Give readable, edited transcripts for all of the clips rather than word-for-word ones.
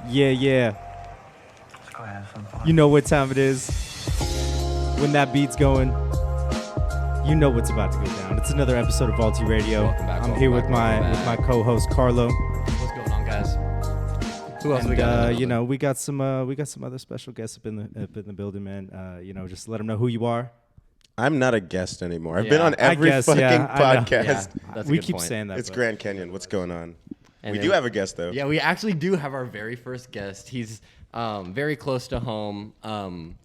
Yeah. Let's go have some fun. You know what time it is. When that beat's going, you know what's about to go down. It's another episode of Vaulti Radio. Welcome back. I'm here with my co-host Carlo. What's going on, guys? Who else we got? We got some other special guests up in the building, man. Just let them know who you are. I'm not a guest anymore. I've Yeah, been on every fucking I know. podcast. That's a We good keep point. saying that. It's but- Grand Kenyan. What's going on? And We then- do have a guest though. Yeah, we actually do have our very first guest. He's very close to home.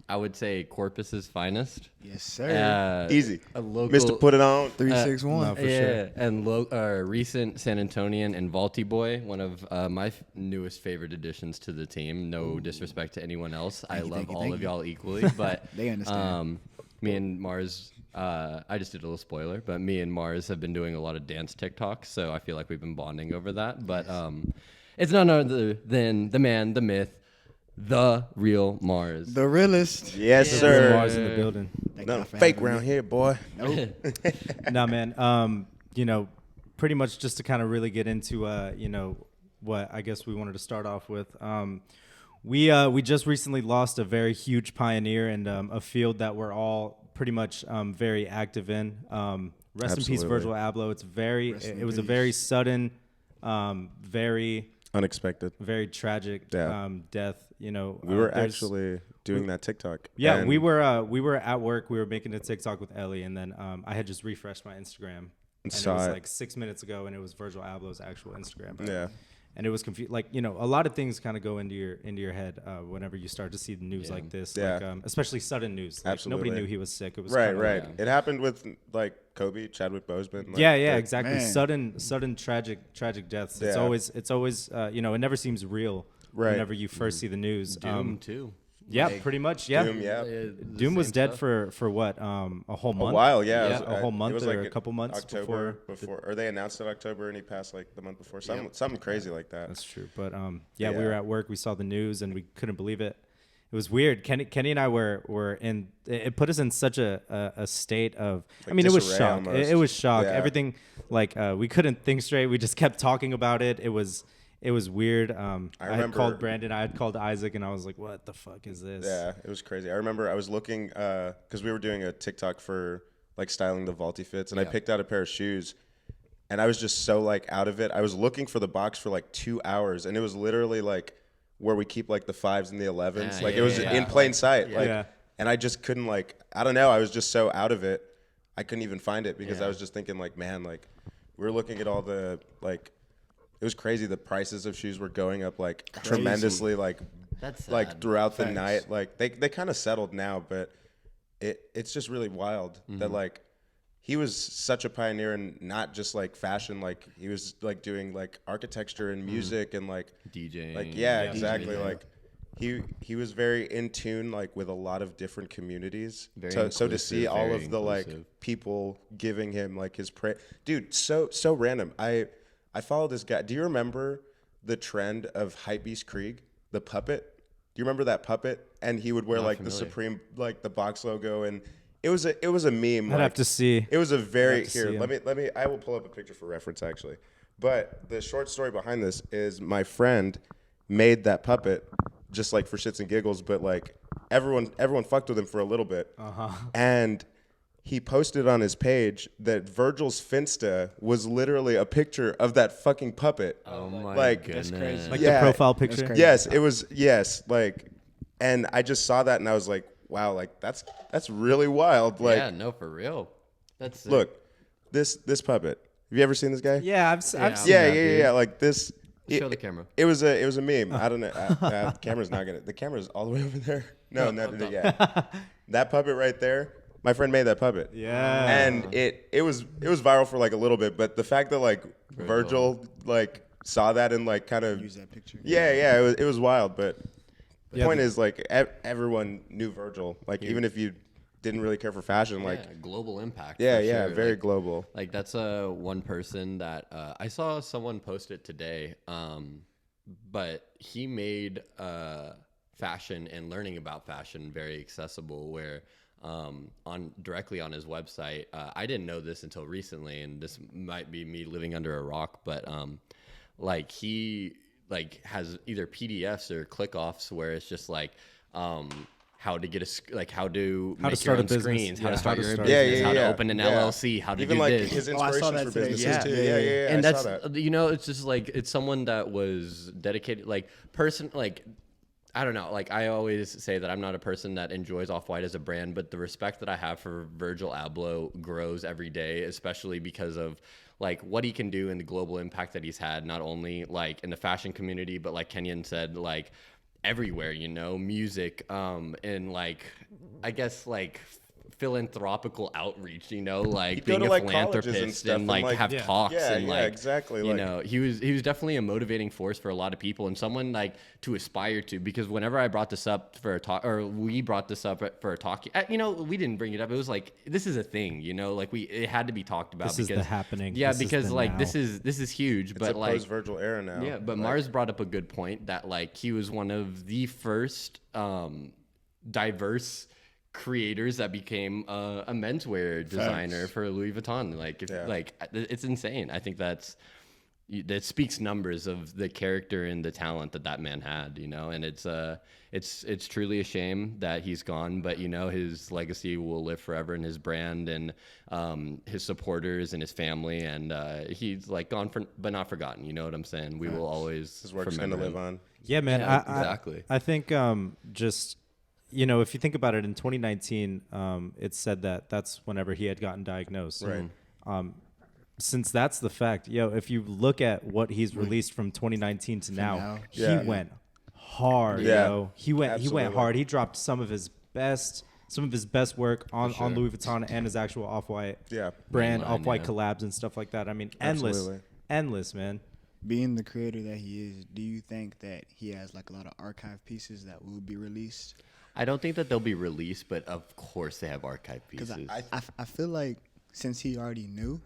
I would say Corpus's finest. Yes, sir. Easy. A local, Mr. Put It On. 361. no, for yeah, sure. and recent San Antonian and Vaulti boy, one of my newest favorite additions to the team. No disrespect to anyone else. I love all of y'all equally, but They understand. me and Mars. I just did a little spoiler, but me and Mars have been doing a lot of dance TikToks, so I feel like we've been bonding over that. But it's none other than the man, the myth, the real Mars. The realest. Yes, Yeah. sir. Mars in the building. Thank No y'all for fake having me. around here, boy. Nah, man. Pretty much just to kind of really get into, what I guess we wanted to start off with. We just recently lost a very huge pioneer and a field that we're all pretty much very active in. Rest in peace, Absolutely. Virgil Abloh. It was a peace. very sudden, very Unexpected. very tragic Yeah. death. We were there's- actually doing that TikTok. Yeah, and we were at work. We were making a TikTok with Ellie, and then I had just refreshed my Instagram, and it Saw was it. like 6 minutes ago, and it was Virgil Abloh's actual Instagram. Yeah. And it was confused. Like, a lot of things kind of go into your head whenever you start to see the news like this. Yeah. Like, especially sudden news. Like, Absolutely. nobody knew he was sick. It was Right, kinda right. like- It happened with like Kobe, Chadwick Boseman. Like, yeah, that- exactly. Man. Sudden, tragic deaths. It's Yeah. always, it never seems real. Right. Whenever you first see the news. Doom too. Yeah, Like, pretty much. Yeah. Doom, yeah. Doom was dead for what? A whole month. A while, yeah. Yeah, a whole month it was or like a couple months October before or they announced it October and he passed like the month before. Something crazy like that. That's true. But we Yeah. were at work. We saw the news and we couldn't believe it. It was weird. Kenny and I were in. It put us in such a state of. Like it was disarray shock. almost. It was shock. Yeah. Everything we couldn't think straight. We just kept talking about it. It was weird. I had remember- called Brandon. I had called Isaac, and I was like, "What the fuck is this?" Yeah, it was crazy. I remember I was looking because we were doing a TikTok for like styling the Vaulti fits, and I picked out a pair of shoes, and I was just so like out of it. I was looking for the box for like 2 hours, and it was literally like where we keep like the 5s and the 11s. Yeah, Like yeah, it was yeah. in plain sight. Like, Yeah. and I just couldn't like I don't know. I was just so out of it. I couldn't even find it because Yeah. I was just thinking like, man, like we were looking at all the like. It was crazy. The prices of shoes were going up like tremendously, like That's like sad. throughout the Thanks. night. Like they kind of settled now, but it's just really wild that like he was such a pioneer in not just like fashion. Like he was like doing like architecture and music and like DJing. like yeah, Yeah, exactly. DJing. Like he was very in tune like with a lot of different communities. Very So to see inclusive, all very of the like inclusive. people giving him like his praise, dude, so random. I follow this guy. Do you remember the trend of Hypebeast Krieg, the puppet? Do you remember that puppet? And he would wear Not like the familiar. Supreme, like the box logo, and it was a meme. I'd like, have to see. It was a very have to here. see Let me. I will pull up a picture for reference actually. But the short story behind this is my friend made that puppet just like for shits and giggles, but like everyone fucked with him for a little bit, and he posted on his page that Virgil's Finsta was literally a picture of that fucking puppet. Oh my Like- goodness. That's crazy. Like Yeah. the profile That's picture. crazy. Yes, it was. Yes, like, and I just saw that and I was like, wow, like that's really wild. Like, yeah, no, for real. That's sick. look, this puppet. Have you ever seen this guy? Yeah, I've Yeah. seen yeah, that, yeah, dude. yeah. Like this. Show the camera. It was a meme. I don't know. The camera's not gonna. The camera's all the way over there. No, yeah. That puppet right there. My friend made that puppet. Yeah. And it was viral for like a little bit, but the fact that like Virgil like saw that and like kind of Use that picture. yeah, it was wild. But the Yeah, point but- is like everyone knew Virgil. Like even if you didn't really care for fashion, like Yeah, global impact. yeah, for yeah, sure. very Like, global. Like that's one person that I saw someone post it today, but he made fashion and learning about fashion very accessible. Where directly on his website, I didn't know this until recently, and this might be me living under a rock, but like he like has either PDFs or click offs where it's just like how to get how to make start your a own business. screens, how to Yeah. start How to your own start- business, how to yeah. open an Yeah. LLC, how to Even do like this. his Oh, I saw inspirations that for today. businesses Yeah. too. Yeah. And I that's saw that. it's just like it's someone that was dedicated, like I don't know, like I always say that I'm not a person that enjoys Off-White as a brand, but the respect that I have for Virgil Abloh grows every day, especially because of like what he can do and the global impact that he's had, not only like in the fashion community, but like Kenyan said, like everywhere, music, and like I guess like philanthropical outreach, like He'd go being to, a like, colleges philanthropist and stuff and, like like- have Yeah. talks Yeah, and yeah, like exactly, you like- know he was definitely a motivating force for a lot of people and someone like to aspire to, because whenever I brought this up for a talk, or we brought this up for a talk, we didn't bring it up, it was like this is a thing, like it had to be talked about This is because the happening. yeah, This is because the like now. this is huge. It's but a like post-Virgil era now. yeah, but Like, Mars brought up a good point that like he was one of the first diverse creators that became a menswear designer for Louis Vuitton. Like, it's insane. I think that speaks numbers of the character and the talent that man had, and it's truly a shame that he's gone, but his legacy will live forever in his brand and his supporters and his family, and he's like gone but not forgotten. You know what I'm saying? We will always his work's going to remember live him. on. Yeah, man. Yeah, exactly. I think just if you think about it, in 2019, it said that that's whenever he had gotten diagnosed. Right. Since that's the fact, if you look at what he's released from 2019 to now, he Yeah. went hard. Yeah. He went Absolutely. hard. He dropped some of his best work on Louis Vuitton and his actual Off-White brand, Mainline, Off-White yeah. collabs and stuff like that. I mean, Absolutely. endless, man. Being the creator that he is, do you think that he has like a lot of archive pieces that will be released? I don't think that they'll be released, but of course they have archive Because pieces. I feel like since he already knew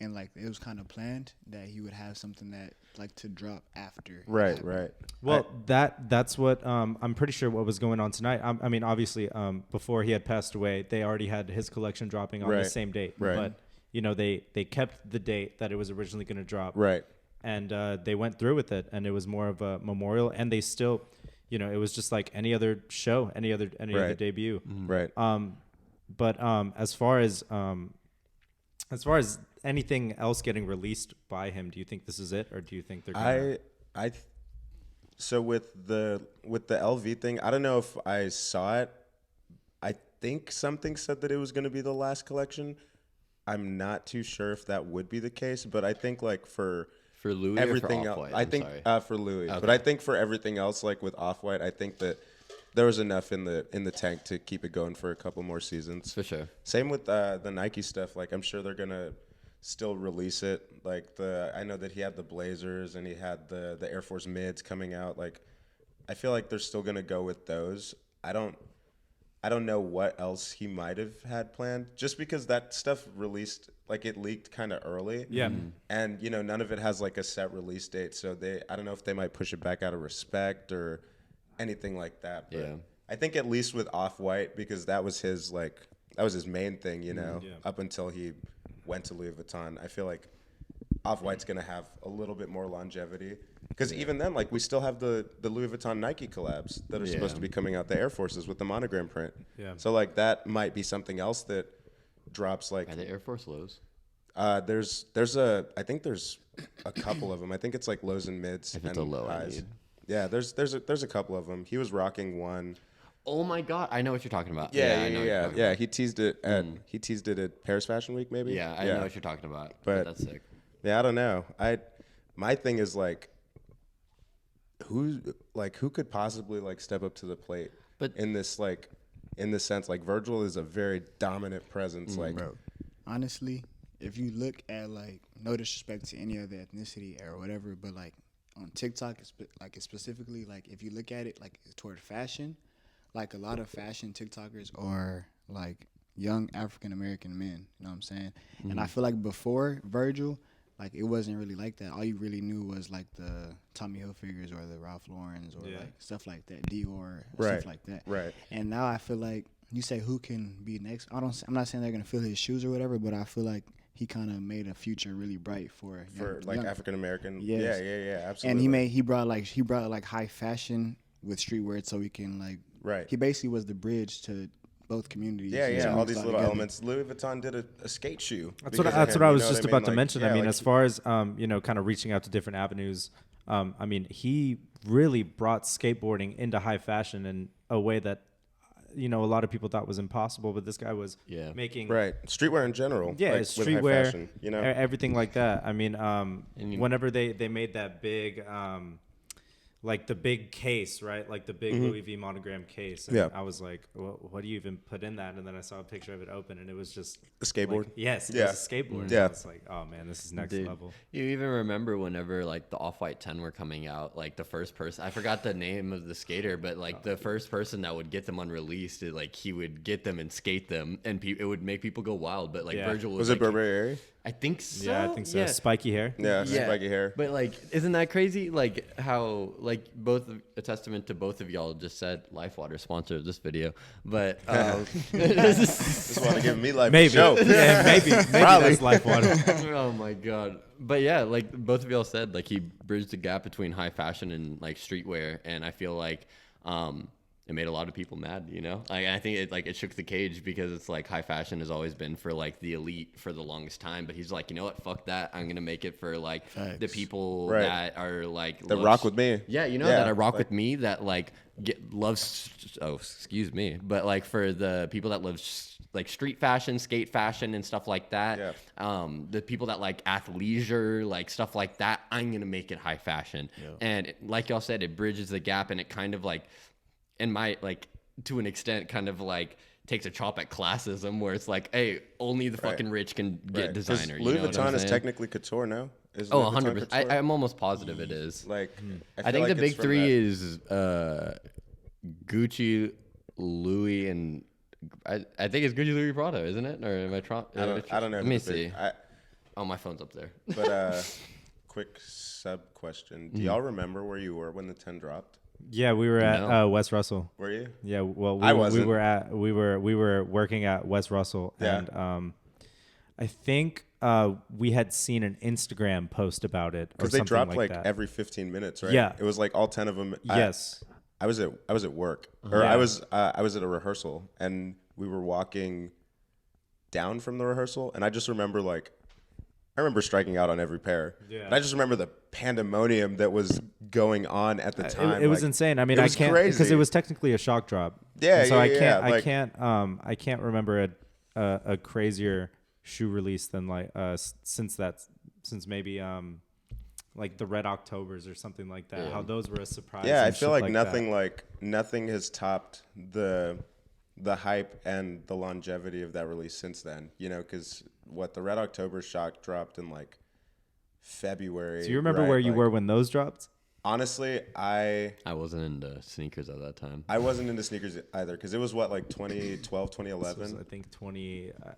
and like it was kind of planned that he would have something that like to drop after. it Right, happened. right. Well, that's what I'm pretty sure what was going on tonight. I mean, obviously, before he had passed away, they already had his collection dropping on the Right, same date. right. But they kept the date that it was originally going to drop. Right. And they went through with it, and it was more of a memorial. And they still, it was just like any other show, any other Right. debut. Right. But as far as anything else getting released by him, do you think this is it, or do you think they're gonna... So with the LV thing, I don't know if I saw it. I think something said that it was going to be the last collection. I'm not too sure if that would be the case, but I think like for Louis everything or for else, Off-White? I I'm think sorry. for Louis. Okay. But I think for everything else, like with Off-White, I think that there was enough in the tank to keep it going for a couple more seasons. For sure. Same with the Nike stuff. Like I'm sure they're gonna still release it. Like I know that he had the Blazers and he had the Air Force Mids coming out. Like I feel like they're still gonna go with those. I don't know what else he might have had planned, just because that stuff released, like it leaked kind of early. Yeah. And none of it has like a set release date, so I don't know if they might push it back out of respect or anything like that. But Yeah. I think at least with Off-White, because that was his main thing, up until he went to Louis Vuitton. I feel like Off-White's gonna have a little bit more longevity, because even then, like, we still have the Louis Vuitton Nike collabs that are supposed to be coming out, the Air Forces with the monogram print. Yeah. So like that might be something else that drops. Like Are the Air Force lows? I think there's a couple of them. I think it's like lows and mids If it's and a low, I highs. need. Yeah, there's a couple of them. He was rocking one. Oh my God, I know what you're talking about. I know Yeah. what you're talking He teased it at Paris Fashion Week, maybe. Yeah, I know what you're talking about. But- That's sick. Yeah, I don't know. My thing is like, who could possibly like step up to the plate? But- in this sense, like Virgil is a very dominant presence. Like, Bro, honestly, if you look at like, no disrespect to any other ethnicity or whatever, but like on TikTok, it's specifically like if you look at it like toward fashion, like a lot of fashion TikTokers are like young African American men. You know what I'm saying? And I feel like before Virgil, like it wasn't really like that. All you really knew was like the Tommy Hilfigers or the Ralph Laurens or like stuff like that, Dior, stuff like that. Right. And now I feel like you say who can be next. I'm not saying they're gonna fill his shoes or whatever, but I feel like he kind of made a future really bright for like African American. Yes. Yeah, absolutely. And he brought like high fashion with streetwear, so we can like Right. He basically was the bridge to both communities. Yeah, all these little together. elements. Louis Vuitton did a skate shoe. That's because what of him, I you was know just what about to Like, mention. yeah, I mean, like, as far as kind of reaching out to different avenues. I mean, he really brought skateboarding into high fashion in a way that a lot of people thought was impossible. But this guy was making right streetwear in general. Yeah, like, with high streetwear, fashion, everything like that. I mean, whenever they made that big, like the big case, right? Like the big Louis V monogram case. And I was like, well, what do you even put in that? And then I saw a picture of it open, and it was just a skateboard. Like, yes, it Yeah. was a skateboard. Yeah. I was like, oh man, this is next level. You even remember whenever like the Off-White 10 were coming out, like the first person, I forgot the name of the skater, but like the first person that would get them unreleased, like he would get them and skate them, and it would make people go wild. But like Virgil was Was it like, Burberry? I think so. Yeah, I think so. Spiky hair. Yeah, spiky hair. But like, isn't that crazy? Like how like a testament to both of y'all just said LifeWater sponsored this video, but Just want to give me life. Maybe, Show. yeah, maybe that's life water. oh my god. But yeah, like both of y'all said, like he bridged the gap between high fashion and like streetwear, and I feel like it made a lot of people mad, Like I think it shook the cage, because it's like high fashion has always been for like the elite for the longest time, but he's like, you know what, fuck that, I'm gonna make it for like the people that are like that rock with me. Yeah, that I rock with me, that like excuse me, but like for the people that love like street fashion, skate fashion, and stuff like that. Yeah. The people that like athleisure, like stuff like that, I'm gonna make it high fashion. Yeah. And like y'all said, it bridges the gap, and it kind of like, and to an extent, kind of like takes a chop at classism, where it's like, hey, only the fucking rich can get designer. Louis Vuitton is technically couture now. Isn't 100%. I'm almost positive it is. Like, I think the big three is Gucci, Louis, and I think it's Gucci, Louis, Prada, isn't it? Or am I trying? I don't know. Let me see. My phone's up there. But quick sub question: do y'all remember where you were when the 10 dropped? Yeah, we were at West Russell. Were you? Yeah, well, I wasn't. we were working at West Russell, and I think we had seen an Instagram post about it, because they dropped like every 15 minutes, right? Yeah, it was like all 10 of them. Yes, I was at work, or I was at a rehearsal, and we were walking down from the rehearsal, and I just remember I remember striking out on every pair. Yeah. And I just remember the pandemonium that was going on at the time. It was insane. I mean, I can't, because it was technically a shock drop. Yeah, and so I can't remember a crazier shoe release than since maybe like the Red Octobers or something like that. Yeah. How those were a surprise. Yeah, I feel like nothing has topped the hype and the longevity of that release since then. Because the Red October shock dropped in like February. So you remember where you were when those dropped? Honestly, I wasn't into sneakers at that time. I wasn't into sneakers either, because it was 2012, 2011.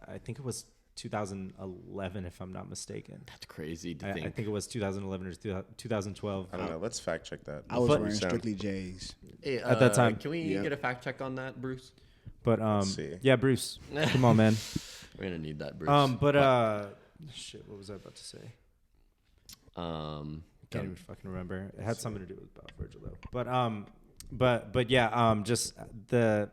I think it was 2011, if I'm not mistaken. That's crazy to think. I think it was 2011 or 2012. I don't know. Let's fact check that. I was wearing strictly J's at that time. Can we get a fact check on that, Bruce? But yeah, Bruce, come on, man. We're gonna need that, Bruce. Shit, what was I about to say? Can't even fucking remember. It had something to do with Virgil though. But yeah, just the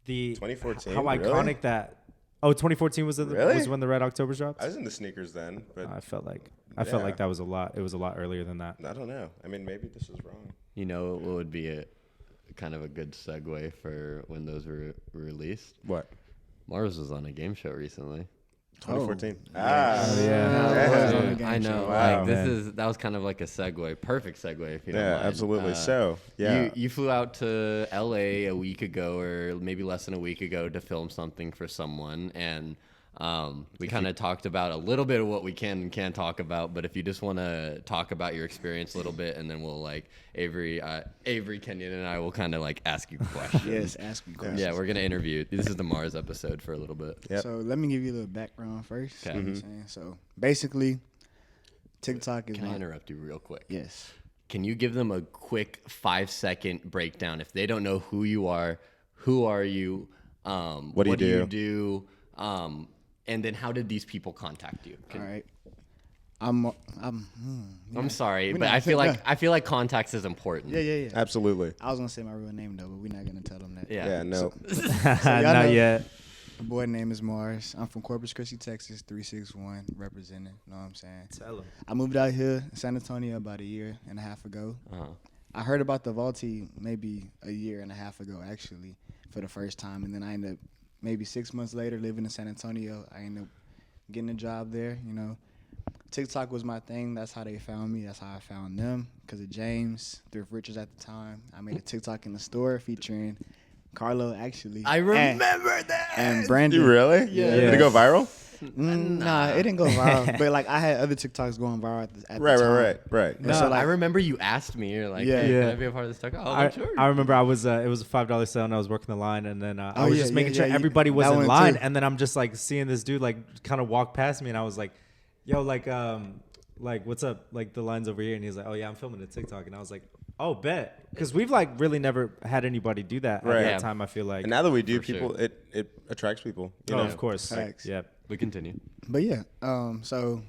2014. How iconic that. Oh, 2014 was when the Red October dropped. I was into sneakers then, but I felt like that was a lot. It was a lot earlier than that. I don't know. I mean, maybe this is wrong. What would be a kind of a good segue for when those were released? What? Mars was on a game show recently. 2014. Yeah. I know. Wow, that was kind of like a segue, perfect segue if you don't mind. Yeah, absolutely. You flew out to LA a week ago, or maybe less than a week ago, to film something for someone, and we kind of talked about a little bit of what we can and can't talk about. But if you just want to talk about your experience a little bit, and then we'll Avery, Kenyan, and I will kind of ask you questions. Yes, ask me questions. Yeah, we're gonna interview. This is the Mars episode for a little bit. Yep. So let me give you a little background first. Okay. Mm-hmm. So basically, TikTok is. Can I interrupt you real quick? Yes. Can you give them a quick 5-second breakdown if they don't know who you are? Who are you? What do you do? And then how did these people contact you? All right. I'm sorry, We're but not I feel like context is important. Yeah. Absolutely. I was gonna say my real name though, but we're not gonna tell them that. Yeah, no. y'all Not know- yet. My boy name is Mars. I'm from Corpus Christi, Texas, 361, representing. Know what I'm saying? Tell him. I moved out here, San Antonio, about a year and a half ago. I heard about the Vaulti maybe a year and a half ago, actually, for the first time. And then I ended up, maybe 6 months later, living in San Antonio. I ended up getting a job there, you know. TikTok was my thing. That's how they found me. That's how I found them, because of James, Thrift Richards at the time. I made a TikTok in the store featuring Carlo, actually. I remember that. And Brandon. You really? Yeah. Did it go viral? Nah, it didn't go viral. But, like, I had other TikToks going viral at the time. Right. And so, like, I remember you asked me. You're like, Yeah. hey, Yeah. can I be a part of this TikTok? Oh, I'm sure. I remember it was a $5 sale and I was working the line and then I Oh, was yeah, just yeah, making sure yeah, everybody was that in one line too. and then I'm just like seeing this dude like kind of walk past me and I was like, yo, like what's up? Like the line's over here and he's like, oh yeah, I'm filming a TikTok and I was like, oh bet, because we've like really never had anybody do that Right. at Yeah. that time. I feel like. And now that we do, For sure. people, it attracts people. You Oh, know? of course. Facts. Yeah. We continue. But yeah, so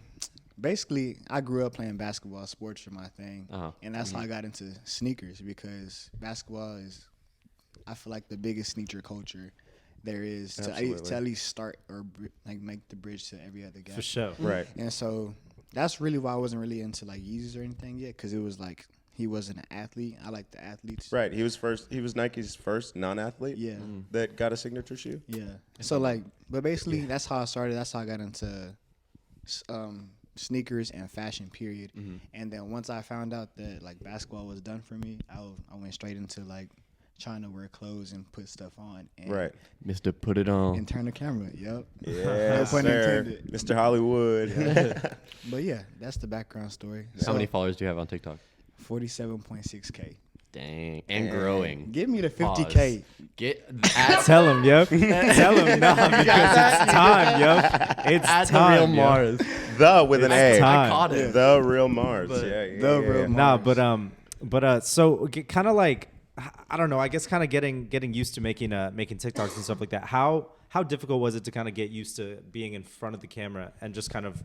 basically, I grew up playing basketball. Sports are my thing, and that's how I got into sneakers, because basketball is, I feel like, the biggest sneaker culture there is to at least start or like make the bridge to every other guy. For sure. Right. And so that's really why I wasn't really into like Yeezys or anything yet, because it was like he wasn't an athlete. I like the athletes. Right. He was Nike's first non-athlete. Yeah. That got a signature shoe. Yeah. So like, but basically that's how I started. That's how I got into sneakers and fashion, period. And then once I found out that like basketball was done for me, I went straight into like trying to wear clothes and put stuff on. And, Right. Mr. Put It On. And turn the camera. Yep. Yeah, pun sir. intended. Mr. Hollywood. But yeah, that's the background story. How many followers do you have on TikTok? 47.6K. Dang. And growing. Give me the Pause. 50K. Get at, Tell him, yo. Tell him, no, because it's time, yo. It's at the time, real yo. Mars. The with an It's A. time. I caught it. The real Mars. But- yeah. The real Mars. Nah, but so kind of like, I don't know. I guess kind of getting used to making TikToks and stuff like that. How difficult was it to kind of get used to being in front of the camera and just kind of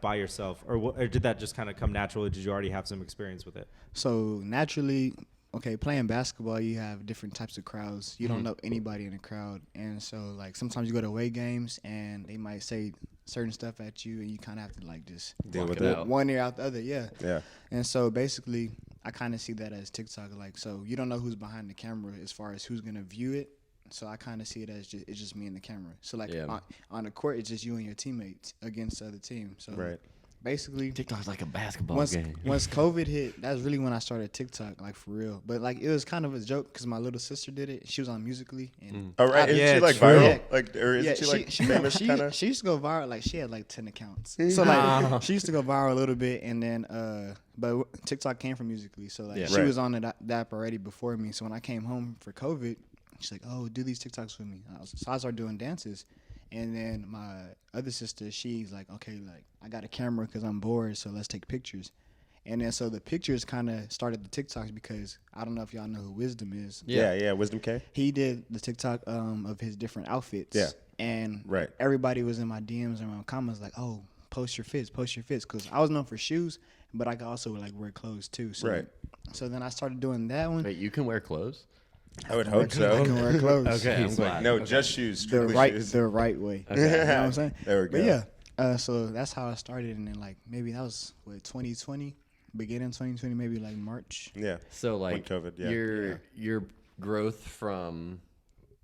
by yourself, or did that just kind of come naturally? Did you already have some experience with it? So naturally, okay, playing basketball, you have different types of crowds. You don't know anybody in the crowd. And so, like, sometimes you go to away games and they might say certain stuff at you and you kind of have to, like, just Deal with it it. out. one ear out the other. Yeah. Yeah. And so, basically, I kind of see that as TikTok. Like, so you don't know who's behind the camera as far as who's going to view it. So I kind of see it as it's just me and the camera. So, like, Yeah. on the court, it's just you and your teammates against the other team. So, Right. basically, TikTok's like a basketball once game. once COVID hit, that's really when I started TikTok, like for real. But like it was kind of a joke because my little sister did it. She was on Musically, and Oh, right. Isn't Yeah, she like true. viral? Yeah. Like, or isn't she like famous kind of? she used to go viral. Like she had like 10 accounts, so like she used to go viral a little bit, and then but TikTok came from Musically, so like Yeah. she Right. was on the app already before me. So when I came home for COVID, she's like, "Oh, do these TikToks with me." So I started doing dances. And then my other sister, she's like, okay, like I got a camera because I'm bored, so let's take pictures. And then so the pictures kind of started the TikToks because I don't know if y'all know who Wisdom is. Yeah. Wisdom K. He did the TikTok of his different outfits. Yeah. And Right. everybody was in my DMs and my comments like, oh, post your fits. Because I was known for shoes, but I could also like wear clothes too. So, Right. So then I started doing that one. Wait, you can wear clothes? I would hope I so. can wear clothes. Okay, I'm glad. No, just shoes. the Strictly right shoes. the right way. You know what I'm saying? There we But go. yeah, so that's how I started, and then like maybe that was 2020, beginning 2020, maybe like March. Yeah. So like COVID, yeah. your growth from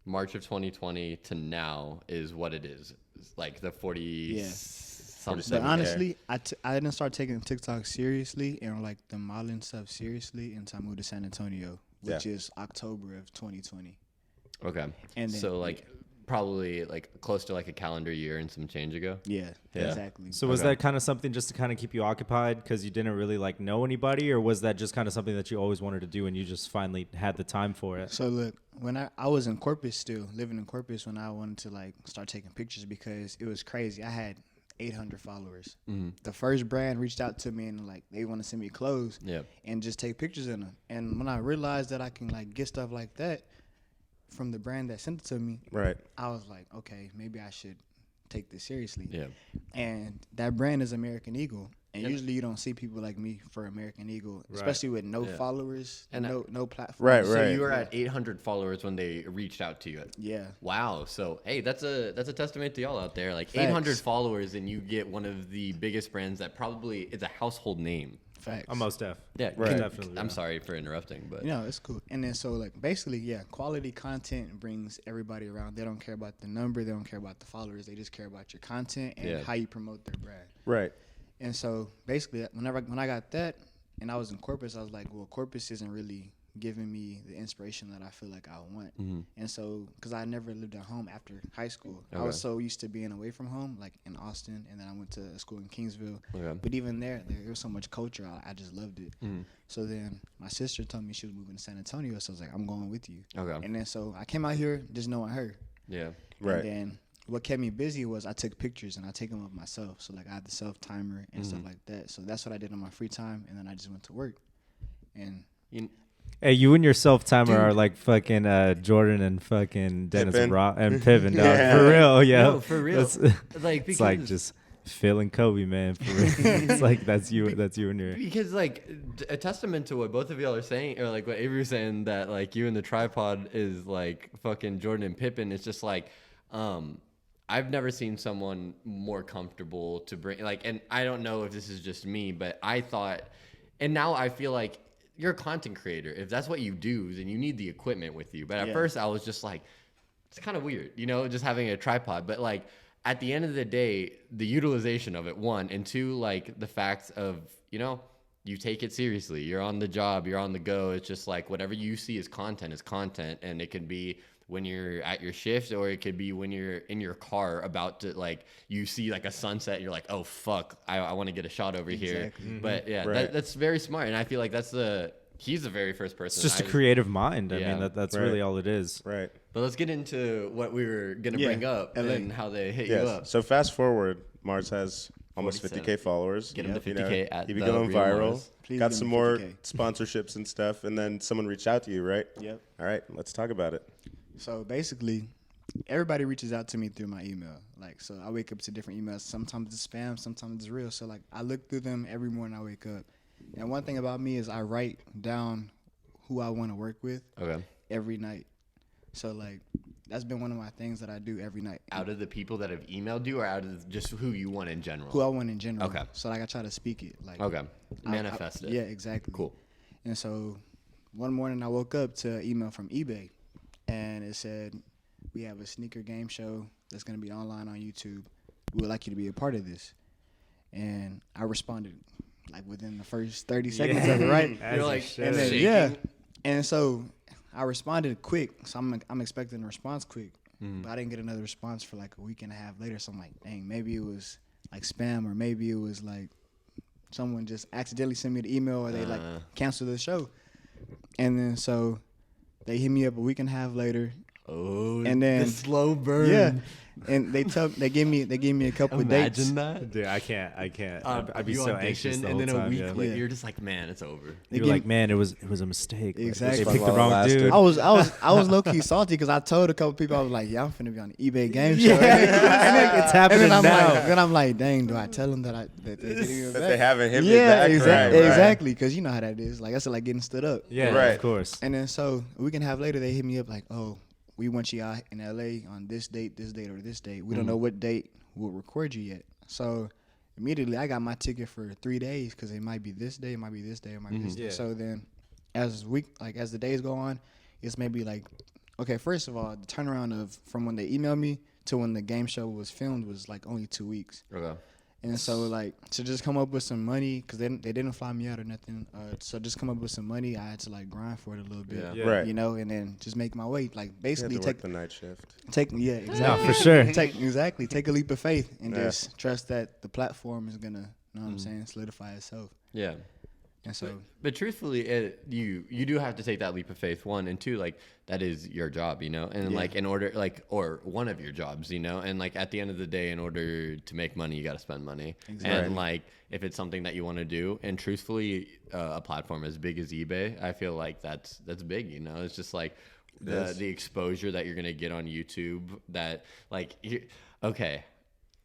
March of 2020 to now is what it is. It's like the 40 Yeah. something. But honestly, I didn't start taking TikTok seriously and like the modeling stuff seriously until I moved to San Antonio, which is October of 2020. Okay. And then- so like probably like close to like a calendar year and some change ago. Yeah, Yeah. exactly. So was Okay. that kind of something just to kind of keep you occupied because you didn't really like know anybody, or was that just kind of something that you always wanted to do and you just finally had the time for it? So look, when I was in Corpus still, living in Corpus, when I wanted to like start taking pictures because it was crazy. I had 800 followers. The first brand reached out to me and like they want to send me clothes Yeah. and just take pictures in them. And when I realized that I can like get stuff like that from the brand that sent it to me, Right. I was like, okay, maybe I should take this seriously. Yeah. And that brand is American Eagle. And usually you don't see people like me for American Eagle, especially with no followers and no platform. Right, So right. you were at 800 followers when they reached out to you. Yeah. Wow. So hey, that's a testament to y'all out there. Like Facts. 800 followers, and you get one of the biggest brands that probably is a household name. Facts. Almost def. Yeah, Right. Definitely. I'm sorry for interrupting, but It's cool. And then so like basically, quality content brings everybody around. They don't care about the number, they don't care about the followers. They just care about your content and how you promote their brand. Right. And so basically, when I got that, and I was in Corpus, I was like, well, Corpus isn't really giving me the inspiration that I feel like I want. And so, because I never lived at home after high school, I was so used to being away from home, like in Austin, and then I went to a school in Kingsville. But even there was so much culture, I just loved it. So then my sister told me she was moving to San Antonio, so I was like, I'm going with you. And then so I came out here just knowing her. yeah. Right. And then what kept me busy was I took pictures and I take them of myself. So like I had the self timer and stuff like that. So that's what I did on my free time, and then I just went to work. And Hey, you and your self timer are like fucking Jordan and fucking Dennis Pippen. and Pippen, dog. For real, yeah. No, for real. Like It's like because just Phil and Kobe, man. For real. It's like that's you and your. because like a testament to what both of y'all are saying, or like what Avery was saying, that like you and the tripod is like fucking Jordan and Pippen. It's just like I've never seen someone more comfortable to bring and I don't know if this is just me, but I thought, and now I feel like you're a content creator. If that's what you do, then you need the equipment with you. But at first I was just like, it's kind of weird, just having a tripod. But like at the end of the day, the utilization of it, one, and two, like the fact of, you take it seriously. You're on the job, you're on the go. It's just like whatever you see as content is content. And it can be when you're at your shift, or it could be when you're in your car about to, like, you see like a sunset and you're like, oh fuck, I want to get a shot over here. But yeah, Right. that's very smart. And I feel like he's the very first person. It's just a creative mind. I Yeah. mean, that's Right. really all it is. Right. But let's get into what we were going to bring up LA. and how they hit you Yes. up. So fast forward, Mars has almost 47. 50K followers. Get him to You know, 50K at you be the going Real viral. Mars. Please Got give some me more 50K. sponsorships and stuff, and then someone reached out to you, right? Yep. All right, let's talk about it. So basically, everybody reaches out to me through my email. Like, so I wake up to different emails. Sometimes it's spam, sometimes it's real. So like, I look through them every morning I wake up. And one thing about me is I write down who I want to work with Okay. every night. So like, that's been one of my things that I do every night. Out of the people that have emailed you, or out of just who you want in general? Who I want in general. Okay. So like, I try to speak it. Like, Okay. Manifest it. Yeah, exactly. Cool. And so one morning I woke up to an email from eBay, and it said, we have a sneaker game show that's going to be online on YouTube. We would like you to be a part of this. And I responded like within the first 30 seconds of it, right? As You're you like, should. And then, shaking. yeah. And so I responded quick. So I'm expecting a response quick. But I didn't get another response for like a week and a half later. So I'm like, dang, maybe it was like spam, or maybe it was like someone just accidentally sent me the email, or they like canceled the show. And then so they hit me up a week and a half later. Oh, And then the slow burn. Yeah. And they gave me a couple of dates. Imagine that. Dude, I can't. I'd be You so anxious audition, the and whole then a time. week Yeah. later, Yeah. you're just like, man, it's over. They You're gave- like, man, it was a mistake. Like, Exactly. they picked the While it wrong lasted. dude. I was low key salty because I told a couple people, I was like, yeah, I'm finna be on the eBay game show. It's happening And now. then I'm like, dang, do I tell them that they getting me That back? they haven't hit me Yeah, back. exactly, Right, right. exactly. Because you know how that is. Like, that's like getting stood up. Yeah, Right. of course. And then so a week and a half later, they hit me up like, oh, we want you out in LA on this date, or this date. We don't know what date we'll record you yet. So immediately I got my ticket for 3 days because it might be this day, it might be this day, it might be this day. Yeah. So then as the days go on, it's maybe like, okay, first of all, the turnaround of from when they emailed me to when the game show was filmed was like only 2 weeks. Okay. And so, like, to just come up with some money, because they didn't fly me out or nothing. So just come up with some money, I had to, like, grind for it a little bit. Yeah. Right. You know, and then just make my way. Like, You had basically to work the night shift. yeah, exactly. for sure. Take a leap of faith and Yeah. just trust that the platform is going to, you know what I'm saying, solidify itself. Yeah. And so, But truthfully, you do have to take that leap of faith. One, and two, like, that is your job, and Yeah. like in order, like, or one of your jobs, and like at the end of the day, in order to make money, you got to spend money. Exactly. And like, if it's something that you want to do, and truthfully, a platform as big as eBay, I feel like that's big. It's just like the exposure that you're gonna get on YouTube. That like, okay.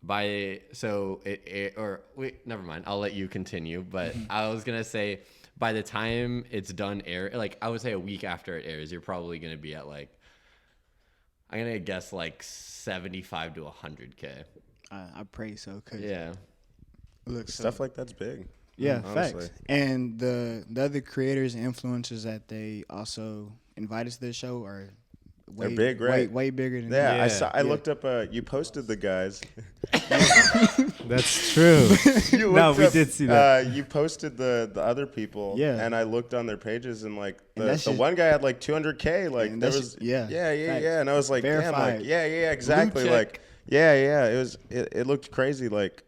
never mind. I'll let you continue. But I was gonna say, by the time it's done air, like I would say a week after it airs, you're probably gonna be at like, I'm gonna guess like 75 to 100K. I pray so. Cause Yeah. look, so, Stuff like that's big. yeah, honestly. facts. And the other creators and influencers that they also invited to their show are way They're big, right? way bigger than Yeah, Yeah. I looked up. You posted the guys. That's true. You No, looked we up, did see that. You posted the other people. Yeah. And I looked on their pages and like And the that's just- one guy had like 200K. Like And there that's was just- yeah, facts. And I was like, damn, Verified. like yeah, exactly. check. Like yeah. It looked crazy. Like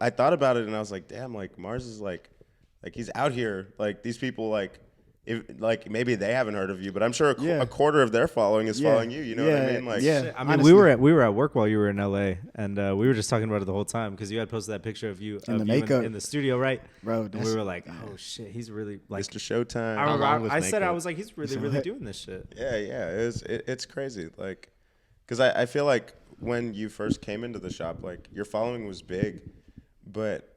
I thought about it and I was like, damn, like Mars is like he's out here. Like these people like. If, like maybe they haven't heard of you, but I'm sure Yeah. a quarter of their following is Yeah. following you. You know what I mean? Like, yeah. I mean, honestly. we were at work while you were in LA, and we were just talking about it the whole time because you had posted that picture of you, In the you makeup. in the studio, right? Bro, And that's- we were like, oh shit, he's really like. Mr. Showtime. I remember long was I said I makeup? was like, he's really doing this shit. Yeah. It's crazy. Like, because I feel like when you first came into the shop, like your following was big, but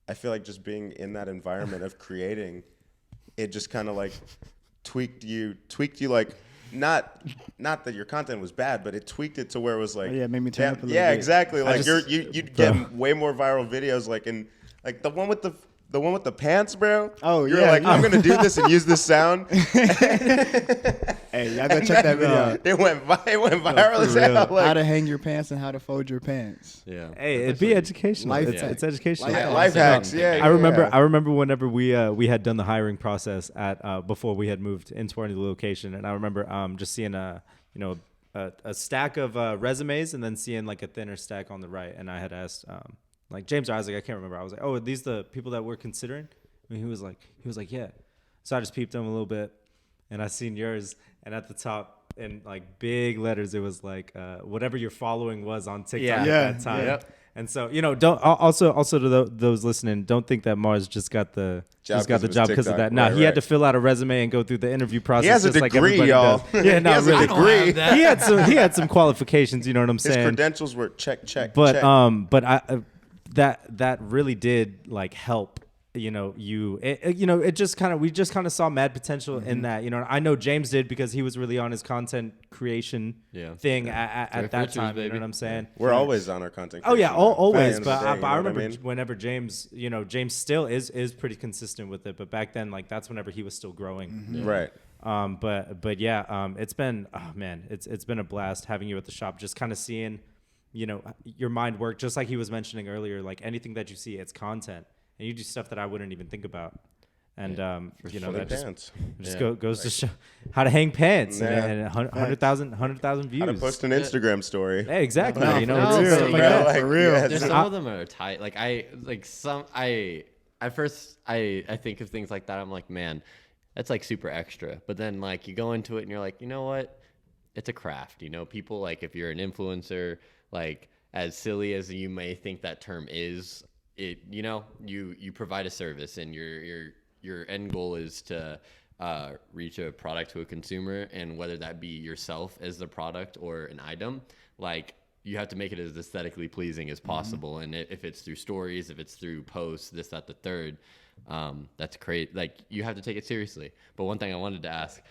I feel like just being in that environment of creating, it just kind of like tweaked you like not that your content was bad, but it tweaked it to where it was like, Yeah, it made me turn up a little yeah, bit. exactly. Like just- you'd get way more viral videos, like in like the one with the pants, bro. Oh, You're yeah, like, yeah. I'm gonna do this and use this sound. Hey, y'all go check that video out. It went viral as hell. How Like, to hang your pants and how to fold your pants. Yeah. Hey, it'd be educational. Life- It's educational. life hacks. Yeah, I remember whenever we had done the hiring process at before we had moved into our new location, and I remember just seeing a stack of resumes and then seeing like a thinner stack on the right, and I had asked like James or Isaac, I can't remember. I was like, oh, are these the people that we're considering? And he was like, yeah. So I just peeped them a little bit, and I seen yours, and at the top in like big letters it was like whatever your following was on TikTok Yeah. at Yeah, that time. Yep. And so, don't also to those listening, don't think that Mars just got the Job just got 'cause the of his job because of TikTok. that. Nah, Right, he had right. to fill out a resume and go through the interview process. He has a just like degree, everybody y'all. does. Yeah, no, He has a really. degree. He had some qualifications. You know what I'm His saying? credentials were check. But check. but I that really did like help. It just kind of we just kind of saw mad potential in that. I know James did because he was really on his content creation thing at that Pictures, time. You know baby. what I'm saying? We're always on our content. Oh yeah, creation, though. always. At the end But of the day, I you know what remember mean? whenever James, James still is pretty consistent with it. But back then, like that's whenever he was still growing. Right. But yeah, it's been it's been a blast having you at the shop. Just kind of seeing, your mind work. Just like he was mentioning earlier, like anything that you see, it's content, and you do stuff that I wouldn't even think about. And that Pants. just goes to show how to hang pants Yeah. and 100,000 views. How to post an Instagram story. Yeah, exactly. No, it's for stuff real, like bro. that. Like, For real. yeah, There's it's- some of them are tight. Like at first I think of things like that. I'm like, man, that's like super extra. But then like you go into it and you're like, you know what? It's a craft. People like if you're an influencer, like as silly as you may think that term is, it you provide a service and your end goal is to reach a product to a consumer, and whether that be yourself as the product or an item, like you have to make it as aesthetically pleasing as possible. And if it's through stories, if it's through posts, this, that, the third, that's great. Like you have to take it seriously. But one thing I wanted to ask,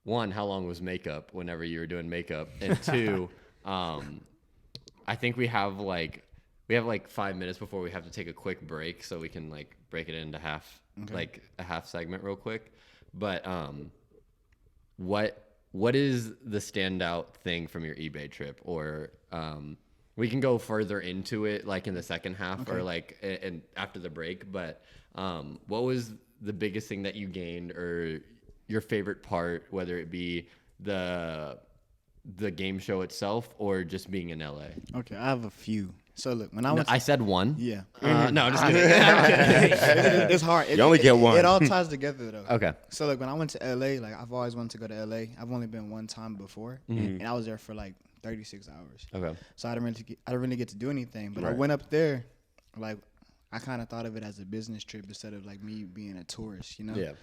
one, how long was makeup whenever you were doing makeup? And two, I think we have like 5 minutes before we have to take a quick break, so we can like break it into half, like a half segment real quick. But what is the standout thing from your eBay trip? Or we can go further into it like in the second half or like and after the break. But what was the biggest thing that you gained, or your favorite part, whether it be the game show itself or just being in LA? Okay, I have a few. So look, when I was I said one. yeah, No, I'm just kidding. it's hard. You only get one. It all ties together though. Okay. So like when I went to LA, like I've always wanted to go to LA. I've only been one time before, and I was there for like 36 hours. Okay. So I didn't really get to do anything. But I Right. went up there, like I kind of thought of it as a business trip instead of like me being a tourist, Yeah.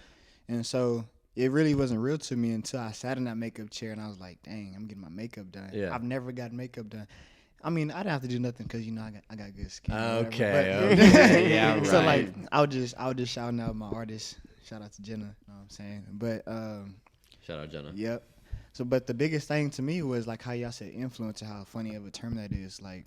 And so it really wasn't real to me until I sat in that makeup chair and I was like, dang, I'm getting my makeup done. Yeah. I've never gotten makeup done. I mean, I didn't have to do nothing because I got good skin. or whatever, Okay, but- okay, yeah, So like, right. I was just shouting out my artists. Shout out to Jenna. You know what I'm saying? But Shout out Jenna. yep. So, but the biggest thing to me was like how y'all said influencer. How funny of a term that is. Like,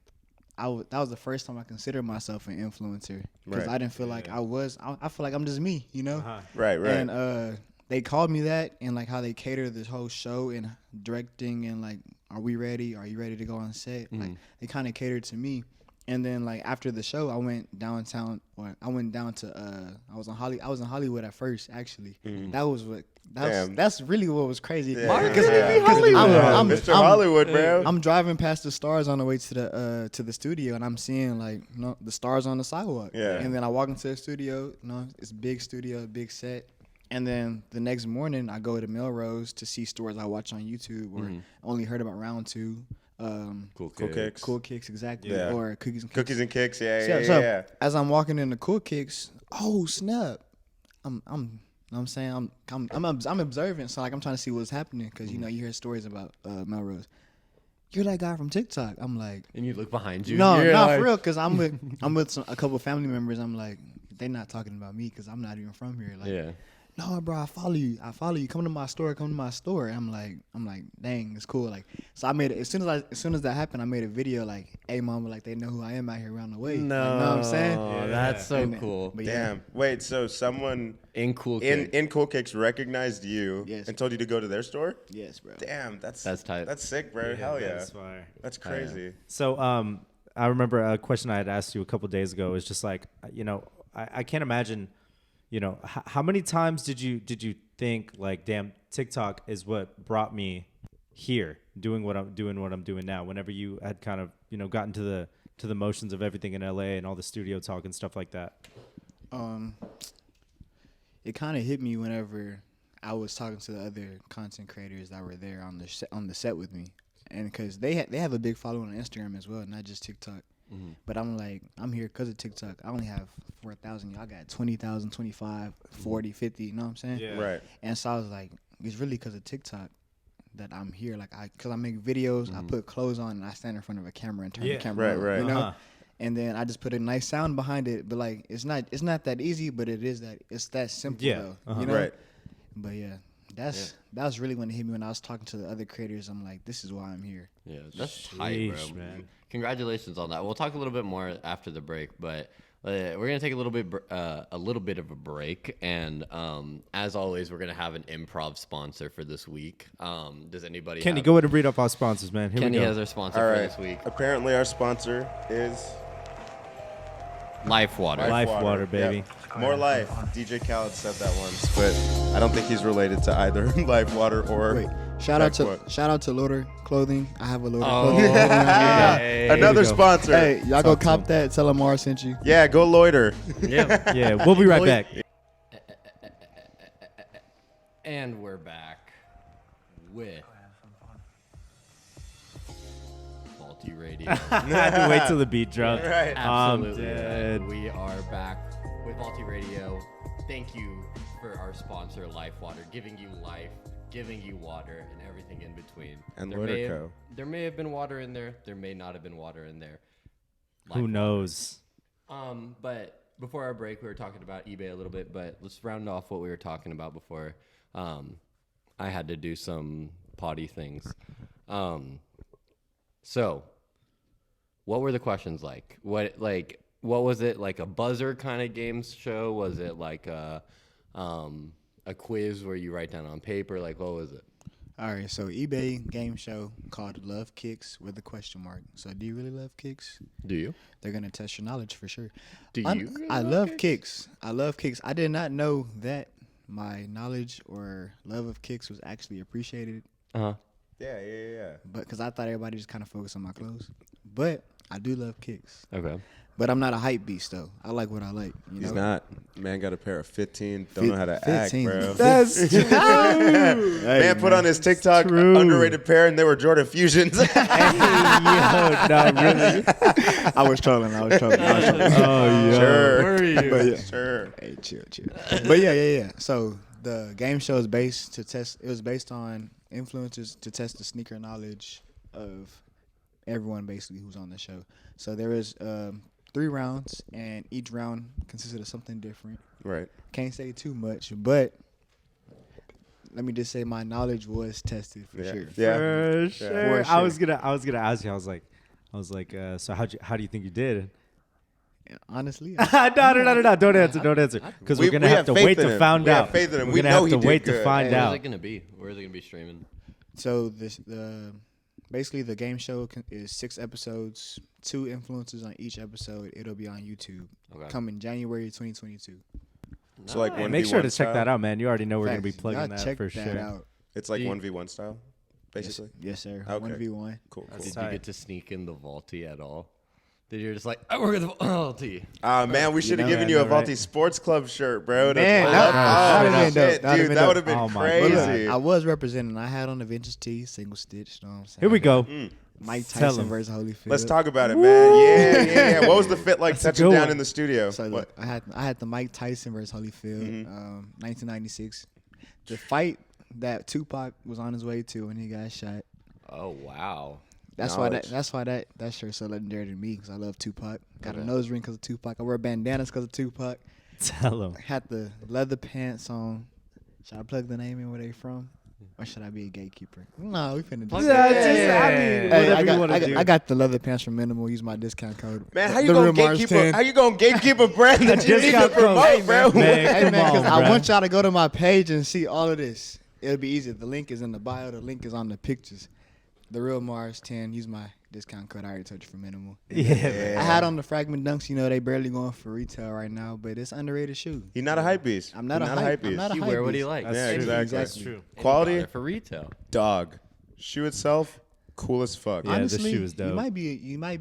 that was the first time I considered myself an influencer because Right. I didn't feel like I was. I feel like I'm just me. You know. Right. And they called me that, and like how they cater this whole show and directing, and like, are we ready? Are you ready to go on set? Like, they kind of catered to me. And then like after the show, I went downtown, or I went down to I was in Hollywood at first actually. That was what. Damn. That's really what was crazy. Yeah. Because I'm Mr. Hollywood, bro. I'm driving past the stars on the way to the studio, and I'm seeing like the stars on the sidewalk. Yeah. And then I walk into the studio. It's a big studio, big set. And then the next morning, I go to Melrose to see stores I watch on YouTube or only heard about Round Two. Cool Cool kicks. Cool Kicks, exactly. Yeah. Or Cookies and Kicks. Cookies and kicks. Yeah. So, Yeah. as I'm walking into Cool Kicks, oh snap! I'm saying I'm observant, so like I'm trying to see what's happening because you hear stories about Melrose. You're that guy from TikTok. I'm like, And you look behind you. no, you're not like, for real, because I'm with a couple family members. I'm like, they're not talking about me because I'm not even from here. Like, Yeah. no, bro, I follow you. Come to my store. And I'm like, dang, it's cool. Like, so I made it as soon as that happened. I made a video like, hey, mama, like they know who I am out here around the way. No, Like, you know what I'm saying? Oh, that's so And- cool. But yeah, Damn. Wait. So someone In Cool in Kicks. Cool Kicks recognized you Yes. and told you to go to their store? yes, bro. Damn. That's tight. That's sick, bro. Hell yeah. That's fire. That's crazy. So, I remember a question I had asked you a couple days ago is just like, I can't imagine, how many times did you think like, damn, TikTok is what brought me here, doing what I'm doing now? Whenever you had kind of, gotten to the motions of everything in LA and all the studio talk and stuff like that. It kind of hit me whenever I was talking to the other content creators that were there on the set with me, and because they have a big following on Instagram as well, not just TikTok. But I'm like, I'm here because of TikTok. I only have 4,000. Y'all got 20,000, 25, 40, 50. You know what I'm saying? Yeah. Right. And so I was like, it's really because of TikTok that I'm here. Like, because I make videos, I put clothes on, and I stand in front of a camera and turn the camera on. Right. You know? Uh-huh. And then I just put a nice sound behind it. But like, it's not that easy, but it's that simple though. You know? Right. But yeah, that's really when it hit me when I was talking to the other creators. I'm like, this is why I'm here. Yeah, that's tight, Sheesh, bro. man. Congratulations on that. We'll talk a little bit more after the break, but we're gonna take a little bit of a break, and as always, we're gonna have an improv sponsor for this week. Does anybody? Kenny, have, go ahead and read off our sponsors, man. Here Kenny we go. has our sponsor All for right. this week. Apparently, our sponsor is Life Water. Life Water, baby. Yep. More life. DJ Khaled said that once, but I don't think he's related to either Life Water or. Wait, shout out Backwood. to Loader Clothing. I have a Loader Oh, Clothing. hey. Another we go. sponsor. Hey, y'all go Talk to cop him. that. Tell them Mars sent you. Yeah, go loiter. Yeah. Yeah, we'll be right back. And we're back with Vaulti Radio. I had to wait till the beat dropped. Right. Absolutely. dead. We are back with Vaulti Radio. Thank you for our sponsor, Life Water, giving you life, giving you water, and everything in between. And there may have been water in there. There may not have been water in there. Who knows? But before our break, we were talking about eBay a little bit, but let's round off what we were talking about before. I had to do some potty things. So, what were the questions like? What was it, like a buzzer kind of games show? Was it like a quiz where you write down on paper? Like, what was it? All right, so eBay game show called Love Kicks with a question mark. So do you really love kicks? Do you? They're gonna test your knowledge for sure. Do you really I love love kicks. I love kicks. I did not know that my knowledge or love of kicks was actually appreciated, Uh-huh. Yeah. but because I thought everybody just kind of focused on my clothes. But I do love kicks. Okay. But I'm not a hype beast though. I like what I like. You He's know? not. Man got a pair of 15. Don't know how to act, 15. bro. That's true. Man put on his TikTok underrated pair, and they were Jordan Fusions. No, really. I was trolling. Oh, yeah. Sure. Where are you? But yeah. Sure. Hey, chill. But yeah. So the game show is based on influencers to test the sneaker knowledge of everyone basically who's on the show. So there is 3 rounds, and each round consisted of something different. Right. Can't say too much, but let me just say my knowledge was tested for Yeah. sure. Yeah. For Yeah. sure. For I was sure. gonna ask you. I was like, so how do you think you did? Honestly, No. Don't answer. Because we're gonna have to faith wait in to him. find We out. have faith in him. We're We gonna know have he to did wait good. to find Hey, Where's out. it gonna be? Where is it gonna be streaming? so basically the game show is 6 episodes, 2 influencers on each episode. It'll be on YouTube Okay. coming January 2022. So like Hey, 1v1 make sure to check style? that out, man. You already know we're gonna be Facts. plugging Y'all that check for that sure. out. It's like Do you- 1v1 style, basically. Yes, sir. Okay. 1v1. Cool. That's Did tight. you get to sneak in the Vaulti at all? Did you just like, I work at the Vaulti? Man, we should have know, given I you a know, right? Vaulti Sports Club shirt, bro. Man, oh, that'd have been dope. shit, That'd have dude, been that dope. would have been Oh my But look, crazy. I was representing. I had on the vintage tee, single stitch. You know what I'm saying? Here we go. Mike Tell Tyson 'em. versus Holyfield. Let's talk about it, man. Yeah. What was the fit like That's a touching good down one. in the studio? So What? look, I had the Mike Tyson versus Holyfield, 1996. The fight that Tupac was on his way to when he got shot. Oh wow. That's Knowledge. why that shirt's so legendary to me because I love Tupac. Got a nose ring because of Tupac. I wear bandanas because of Tupac. Tell him. Had the leather pants on. Should I plug the name in where they from? Or should I be a gatekeeper? No, we finna do Plug that. it in. Hey, whatever I you got, wanna I, got, do. I got the leather pants from Minimal. Use my discount code. Man, how you The gonna Real Mars gatekeep 10. how you gonna gatekeep a brand that you need to Discount code. promote, bro? Man, Hey come man, because on, I bro. want y'all to go to my page and see all of this. It'll be easy. The link is in the bio. The link is on the pictures. The Real Mars 10. Use my discount code. I already told you for Minimal. Yeah. I had on the Fragment Dunks. You know they barely going for retail right now, but it's underrated shoe. He's not a hype beast. I'm not He's a hype. I'm beast. not a You hype wear what he beast. likes. That's Yeah, true. exactly. That's true. Quality? And he bought it for retail. Dog. Shoe itself, cool as fuck. Yeah, the Honestly, shoe is dope. You might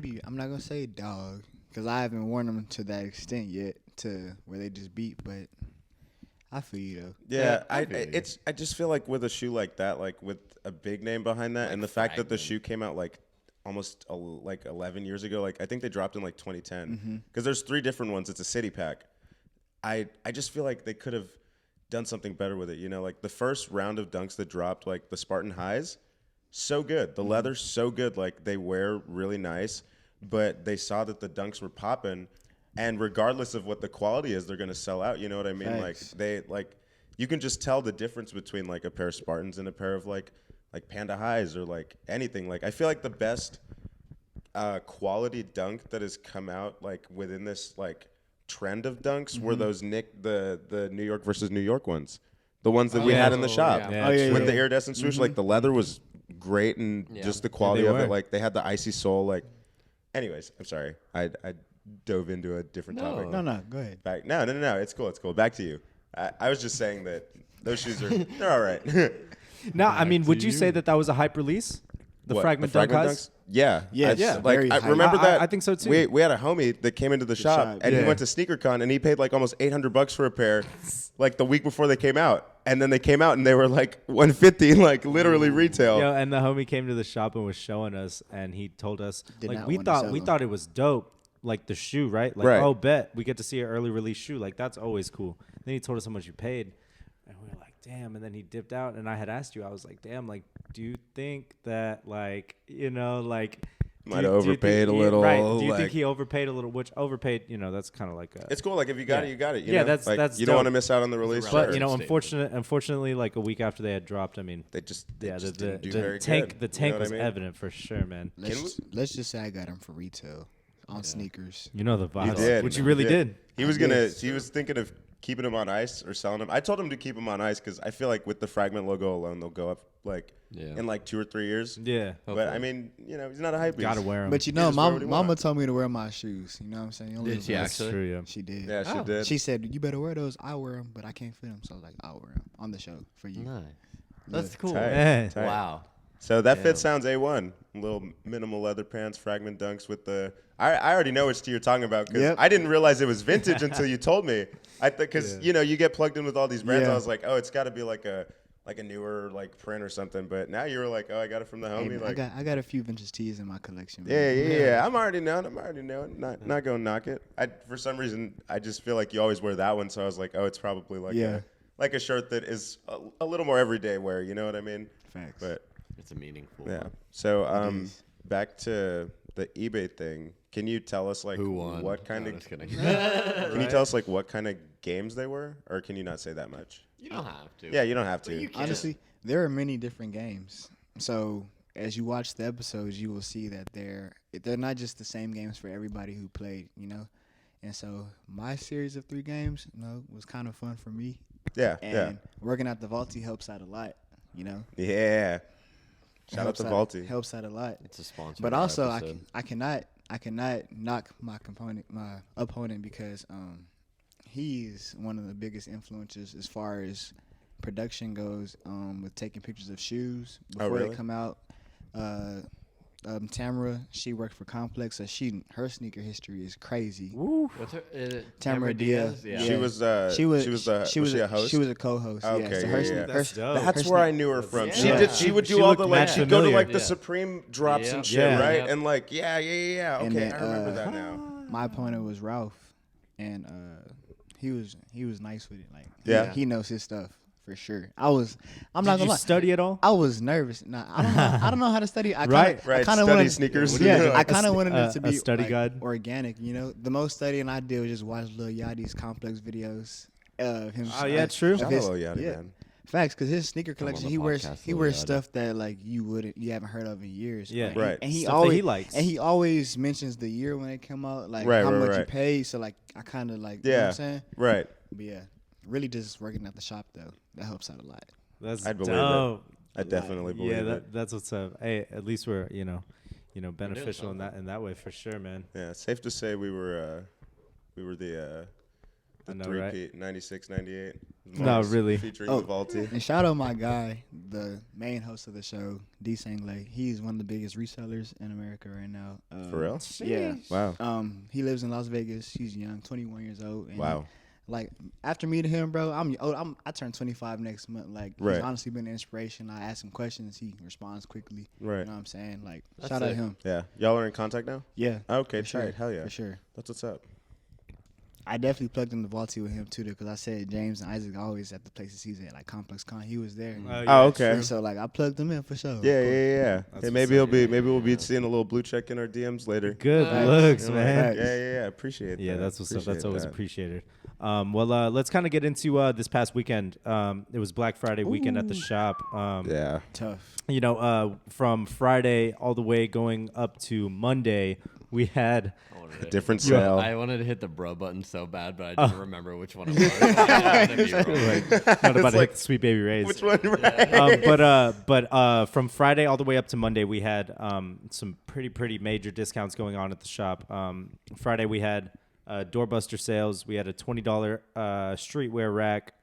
be. I'm not gonna say dog because I haven't worn them to that extent yet, to where they just beat. But I feel you though. Yeah, I feel you. I just feel like with a shoe like that, like with a big name behind that, and the fact that the Fragment. shoe came out like almost 11 years ago, like I think they dropped in like 2010, Mm-hmm. because there's 3 different ones. It's a city pack. I just feel like they could have done something better with it. You know, like the first round of dunks that dropped, like the Spartan Highs, so good. The leather's so good. Like they wear really nice, but they saw that the dunks were popping, and regardless of what the quality is, they're gonna sell out. You know what I mean? Facts. Like you can just tell the difference between like a pair of Spartans and a pair of like Panda Highs or like anything. Like I feel like the best quality dunk that has come out like within this like trend of dunks were those the New York versus New York ones. The ones that we had in the shop yeah. Yeah, Oh, yeah, with yeah. the iridescent swoosh. Like the leather was great, and Yeah. just the quality they of it. were. Like they had the icy sole. Like, anyways, I'm sorry. I dove into a different No. topic. No, go ahead. Back. No. It's cool. It's cool. Back to you. I was just saying that those shoes are they're all right. Now, I mean, would you say that was a hype release? The What, Fragment the Dunk Highs? Dunks? Yeah. Yes, I, very like I hype. remember I- that. I think so, too. We had a homie that came into the shop, shop, and he yeah. went to SneakerCon, and he paid like almost $800 for a pair, like the week before they came out. And then they came out, and they were like $150, like literally retail. Yo, and the homie came to the shop and was showing us, and he told us Did like not we wanna thought sell we them. thought it was dope, like the shoe, right? Like, Right. oh, bet we get to see an early release shoe, like that's always cool. Then he told us how much you paid, and we were like, damn. And then he dipped out, and I had asked you, I was like, damn, like, do you think that, like, you know, like. Might do have you think overpaid a he- little, Right. Do you like- think he overpaid a little? Which overpaid, you know, that's kind of like a. It's cool. Like if you got Yeah. it, you got it. You Yeah, know? that's- like, that's you don't want to dope. miss out on the release. But, But shirt. you know, Statement. unfortunately, like a week after they had dropped, I mean, they just yeah, just the didn't do very tank good. the You tank know what was I mean? evident for sure, man. Let's just say I got them for retail on sneakers. You know the You vibes, did, which you man. really You did. He was I did. he was thinking of keeping them on ice or selling them. I told him to keep them on ice because I feel like with the Fragment logo alone, they'll go up like Yeah. in like 2 or 3 years. Yeah, But I mean, you know, he's not a hype beast. gotta wear them. But you know, just wear what he mama want. told me to wear my shoes. You know what I'm saying? You only Did she live That's once. actually? true, yeah. She did. Yeah, she Oh. did. She said, "You better wear those. I wear them, but I can't fit them." So I was like, "I'll wear them on the show for you." Nice. That's cool. Tight. Yeah. Tight. Wow. So that Damn. fit sounds A1. Little minimal leather pants, Fragment dunks with the. I already know which tee you're talking about because Yep. I didn't realize it was vintage until you told me. I think because you know you get plugged in with all these brands. Yeah. I was like, oh, it's got to be like a newer like print or something. But now you were like, oh, I got it from the Hey, homie. man, like, I got a few vintage tees in my collection. yeah, Man. yeah. I'm already knowing. Not gonna knock it. For some reason I just feel like you always wear that one. So I was like, oh, it's probably like Yeah. a shirt that is a little more everyday wear. You know what I mean? Facts. But It's a meaningful yeah. one. So is. back to the eBay thing. Can you tell us like Who won? what kind No, of? just kidding. Can you tell us like what kind of games they were, or can you not say that much? You don't have to. Yeah, you don't have But to. you can. Honestly, there are many different games. So as you watch the episodes, you will see that they're not just the same games for everybody who played, you know. And so my series of 3 games, you know, was kind of fun for me. Yeah, And working at the Vaulti helps out a lot, you know. yeah. It Shout out helps to Vaulti. Helps out a lot. It's a sponsor. But also, I episode. cannot knock my opponent because he's one of the biggest influencers as far as production goes. With taking pictures of shoes before really? they come out. Tamara, she worked for Complex, so her sneaker history is crazy. What's her? Tamara Diaz. Yeah. She was a host. She was a co-host. Okay, so yeah, her, yeah. her, That's dope. That's her where I sneak- knew her from. Yeah. She would She do all looked the mad like she'd go to familiar. like the Yeah. Supreme drops Yeah. and shit, Yeah. right? Yeah. And like yeah. And Okay, then, I remember that now. My opponent was Ralph, and he was nice with it. Like Yeah. he knows his stuff for sure. I'm not Did gonna you lie. study at all? I was nervous. Nah, I don't know how to study. I Right. Right, kind of study wanted sneakers. Yeah, I A kind of wanted it to a be study like, guide? organic. You know, the most studying I did was just watch Lil Yachty's Complex videos. Him. Oh, yeah, true. of Shout his- out Lil Yachty, yeah. man. Facts, because his sneaker Come on collection, the he wears podcast, he Lil wears Yachty. stuff that like you haven't heard of in years. Yeah. Like, Right. And he Stuff that always he likes. and he always mentions the year when it came out, like Right, how right, much you right. paid. So like I kind of like you know what Yeah. I'm saying. Right. But yeah, really just working at the shop though, that helps out a lot. That's I believe dope. I definitely believe Yeah, it. that's what's up. Hey, at least we're beneficial in that way for sure, man. Yeah, it's safe to say we were the I know, right? 3-peat 96, 98. No, Mars really. Featuring Oh. the Vaulti. And shout out my guy, the main host of the show, D. Sangley. He's one of the biggest resellers in America right now. For real? Yeah. Wow. He lives in Las Vegas. He's young, 21 years old. And Wow. Like after meeting him, bro, I turn 25 next month. Like Right. he's honestly been an inspiration. I ask him questions, he responds quickly. Right. You know what I'm saying? Like That's shout out to sick. him. Yeah. Y'all are in contact now? Yeah. Okay, for sure. tight. Hell yeah. For sure. That's what's up. I definitely plugged in the Vaulti with him too, because I said James and Isaac always at the places he's at, like Complex Con. He was there. Oh, okay. And so like I plugged him in for sure. Yeah, yeah. That's Hey, maybe what's up. maybe we'll be seeing a little blue check in our DMs later. Good Facts. looks, Yeah, man. facts. Yeah. Appreciate that. Yeah, that's what's up. That's Appreciate always that. appreciated. Well, let's kind of get into this past weekend. It was Black Friday weekend at the shop. Yeah. Tough. You know, from Friday all the way going up to Monday, we had Different sale. I wanted to hit the bro button so bad, but I didn't remember which one it was. I had to be wrong. not about to like, hit the Sweet Baby Rays. Which one? Right. But from Friday all the way up to Monday, we had some pretty major discounts going on at the shop. Friday we had doorbuster sales. We had a $20 streetwear rack.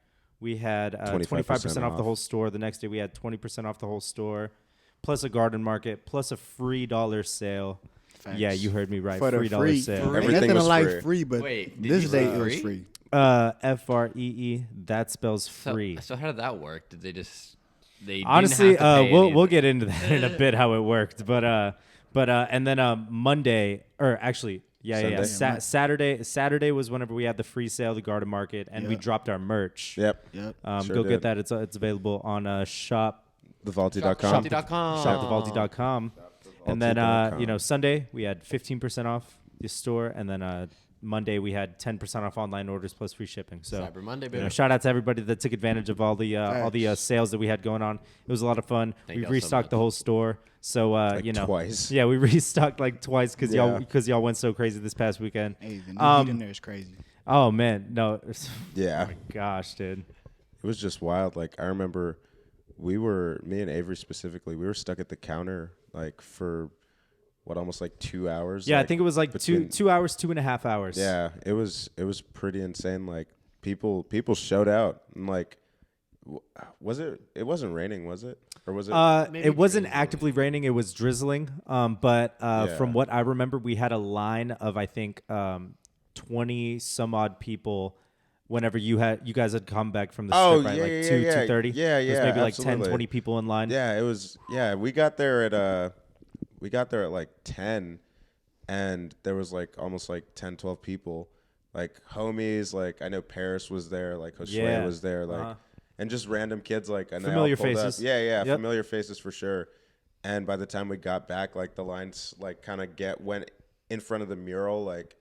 We had 25% off the whole store. The next day we had 20% off the whole store, plus a garden market, plus a free dollar sale. Facts. Yeah, you heard me right. For the Free dollar free. sale. Ain't Everything nothing was in life free. free, but Wait, did this you day say it was free? free. FREE. That spells free. So how did that work? Did they just they Honestly, didn't have to pay we'll anything? get into that in a bit how it worked, but and then Monday, or actually Sunday? Saturday was whenever we had the free sale, the garden market, and we Yep. dropped our merch. Yep. Yep. Sure Go did. get that. It's available on shop Thevaulti.com. Vaulti.com. shopthevaulti.com. And then Vaulti.com. Sunday we had 15% off the store, and then Monday we had 10% off online orders plus free shipping. So Cyber Monday, you baby. know, shout out to everybody that took advantage of all the sales that we had going on. It was a lot of fun. Thank We y'all so restocked the much. whole store. So Like you know, twice. yeah, we restocked like twice because Yeah. y'all went so crazy this past weekend. Hey, the new heat in there is crazy. Oh man, no, Yeah. oh my gosh, dude. It was just wild. Like, I remember me and Avery specifically, we were stuck at the counter like for almost like 2 hours. Yeah, I like, think it was like between- 2 hours, 2.5 hours. Yeah, it was pretty insane. Like people showed out and like, was it? It wasn't raining, was it? Or was it? Maybe It wasn't drizzling. actively raining; it was drizzling. But Yeah. from what I remember, we had a line of I think 20 some odd people. Whenever you guys had come back from the Oh, strip, right? yeah, Like yeah, 2, yeah. 2:30. Yeah, It was yeah, maybe like absolutely. 10, 20 people in line. Yeah, it was. Yeah, we got there at like 10, and there was like almost like 10, 12 people, like homies. Like I know Paris was there, like Josue Yeah. was there, like, Uh-huh. and just random kids. Like I know Familiar all pulled up. faces. Yeah, Yep. familiar faces for sure. and by the time we got back, like the lines like kind of went in front of the mural, like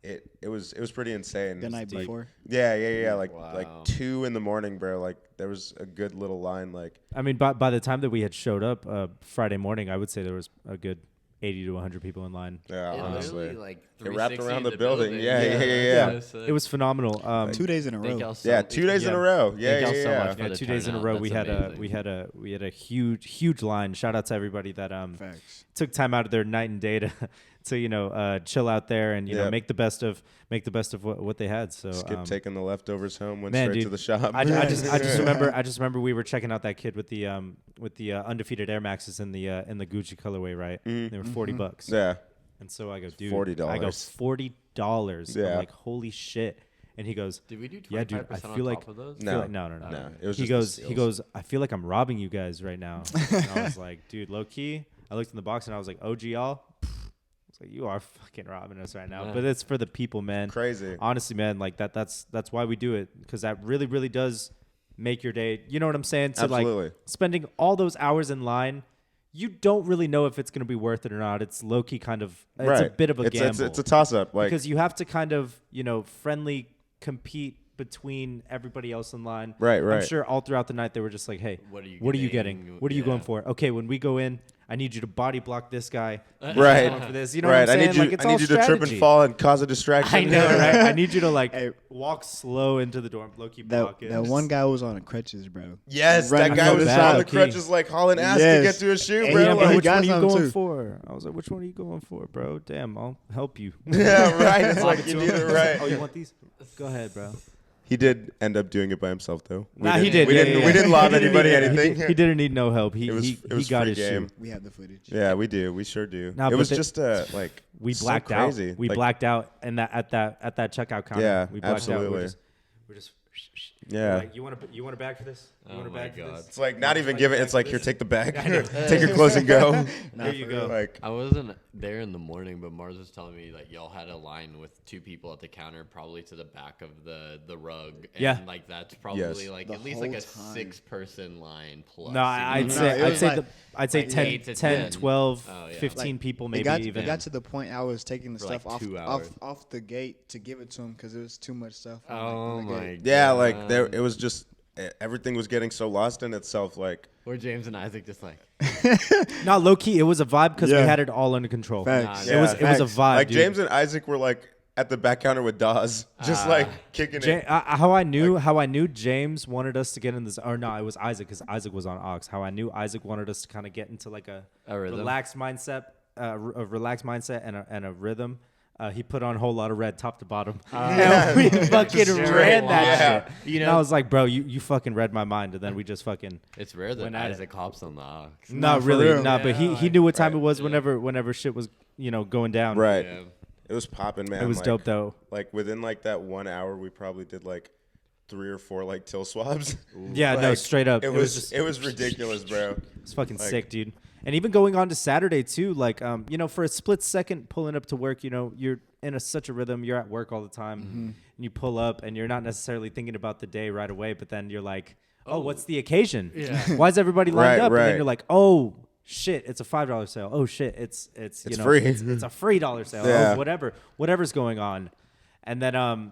it was pretty insane. The night before. Yeah. Like Wow. 2 a.m, bro. Like there was a good little line. Like I mean, by the time that we had showed up Friday morning, I would say there was a good 80 to 100 people in line. yeah, It honestly, literally, like, it wrapped 360 around the the building. Yeah. It was phenomenal. 2 days in a Thank row. y'all Yeah, 2 days in Yeah. a row. Thank Yeah, y'all so yeah. much for Yeah, the 2 days in a turnout. row. That's We amazing. had a huge line. Shout out to everybody that Facts. took time out of their night and day to chill out there and Yep. make the best of what they had. So Skip taking the leftovers home, went man, straight dude, to the shop. I just remember we were checking out that kid with the undefeated Air Maxes in the Gucci colorway, right? They were $40. Yeah. And so I go, dude, $40. I go $40. Yeah. I'm like, holy shit. And he goes, Did we do 25% yeah, dude, I on feel like top of those? No. no. It was He just the goes, seals. I feel like I'm robbing you guys right now. And I was like, dude, low key. I looked in the box and I was like, OG y'all. I was like, you are fucking robbing us right now. Yeah. But it's for the people, man. Crazy. Honestly, man, like that's why we do it, because that really, really does make your day. You know what I'm saying? So Absolutely. like spending all those hours in line, you don't really know if it's going to be worth it or not. It's low key kind of, it's a bit of a gamble. It's a toss up. Like because you have to kind of, friendly compete between everybody else in line. Right. I'm sure all throughout the night they were just like, hey, What are you getting? getting? What are you Yeah. going for? Okay, when we go in, I need you to body block this guy. Right. Going for this. You know right. what I'm saying? I need you. Like, it's I all need you to trip and strategy. fall and cause a distraction. I know, right? I need you to Hey. walk slow into the dorm, low key That block it. that one guy was on crutches, bro. Yes, Running that guy up was the on side. the crutches like hauling ass to Yes. get to his shoe, And bro. Yeah, he but he which got one are you some going too. for? I was like, which one are you going for, bro? Damn, I'll help you. Yeah, right. It's like you need it Oh, right. you want these? Go ahead, bro. He did end up doing it by himself, though. Nah, he did. We Yeah, didn't. yeah, We yeah. didn't lob He didn't anybody need- anything. He didn't need no help. He It was he free his game. shoe. We have the footage. Yeah, we do. We sure do. Nah, it but was the- just like We so blacked out. crazy. We Like, blacked out and at that checkout counter. Yeah, we blacked out. absolutely. We're just Yeah. Like, you want a bag for this? You Oh want a my bag for God. this? It's like not even give it. It's like here, take the bag, I know. take your clothes and go. There you go. Like I wasn't there in the morning, but Mars was telling me like y'all had a line with 2 people at the counter, probably to the back of the rug. And Yeah. like that's probably Yes. like The at least like whole a time. 6-person line plus. No, I'd No, say it I'd was say like- I'd say like 10, 8 to 10, 10. 12, Oh, yeah. 15 people maybe it even. got to the point I was taking the For, like, stuff 2 off hours. off the gate to give it to him because it was too much stuff. Oh on the my gate. yeah, like there. It was just everything was getting so lost in itself. Like Or James and Isaac just like Not low key. It was a vibe because we Yeah. had it all under control. Facts. Nah, It was Yeah. a Facts. vibe. like dude. James and Isaac were like at the back counter with Dawes, just like kicking it. How I knew James wanted us to get in this, or no, it was Isaac because Isaac was on Ox. How I knew Isaac wanted us to kind of get into like a rhythm. relaxed mindset, a relaxed mindset and a rhythm. He put on a whole lot of red top to bottom. And we fucking Very ran that Yeah. shit. You And know- I was like, bro, you fucking read my mind. And then we just fucking. it's rare that Went at it. Isaac hops on the ox. Not for really, real. nah. But he Yeah, knew what time right. it was Yeah. whenever shit was going down. Right. Yeah. It was popping, man. It was like, dope though. Like within like that 1 hour, we probably did like 3 or 4 like till swabs. Yeah, no, Like, straight up. It was just it was ridiculous, bro. It's fucking Like- sick, dude. And even going on to Saturday too, like for a split second pulling up to work, you're in such a rhythm. You're at work all the time, and you pull up, and you're not necessarily thinking about the day right away. But then you're like, oh, what's the occasion? Yeah. Why is everybody lined Right, up? And then right. you're like, oh shit, it's a $5 sale. Oh shit, it's free. It's a free dollar sale. Yeah. Oh, whatever's going on. And then,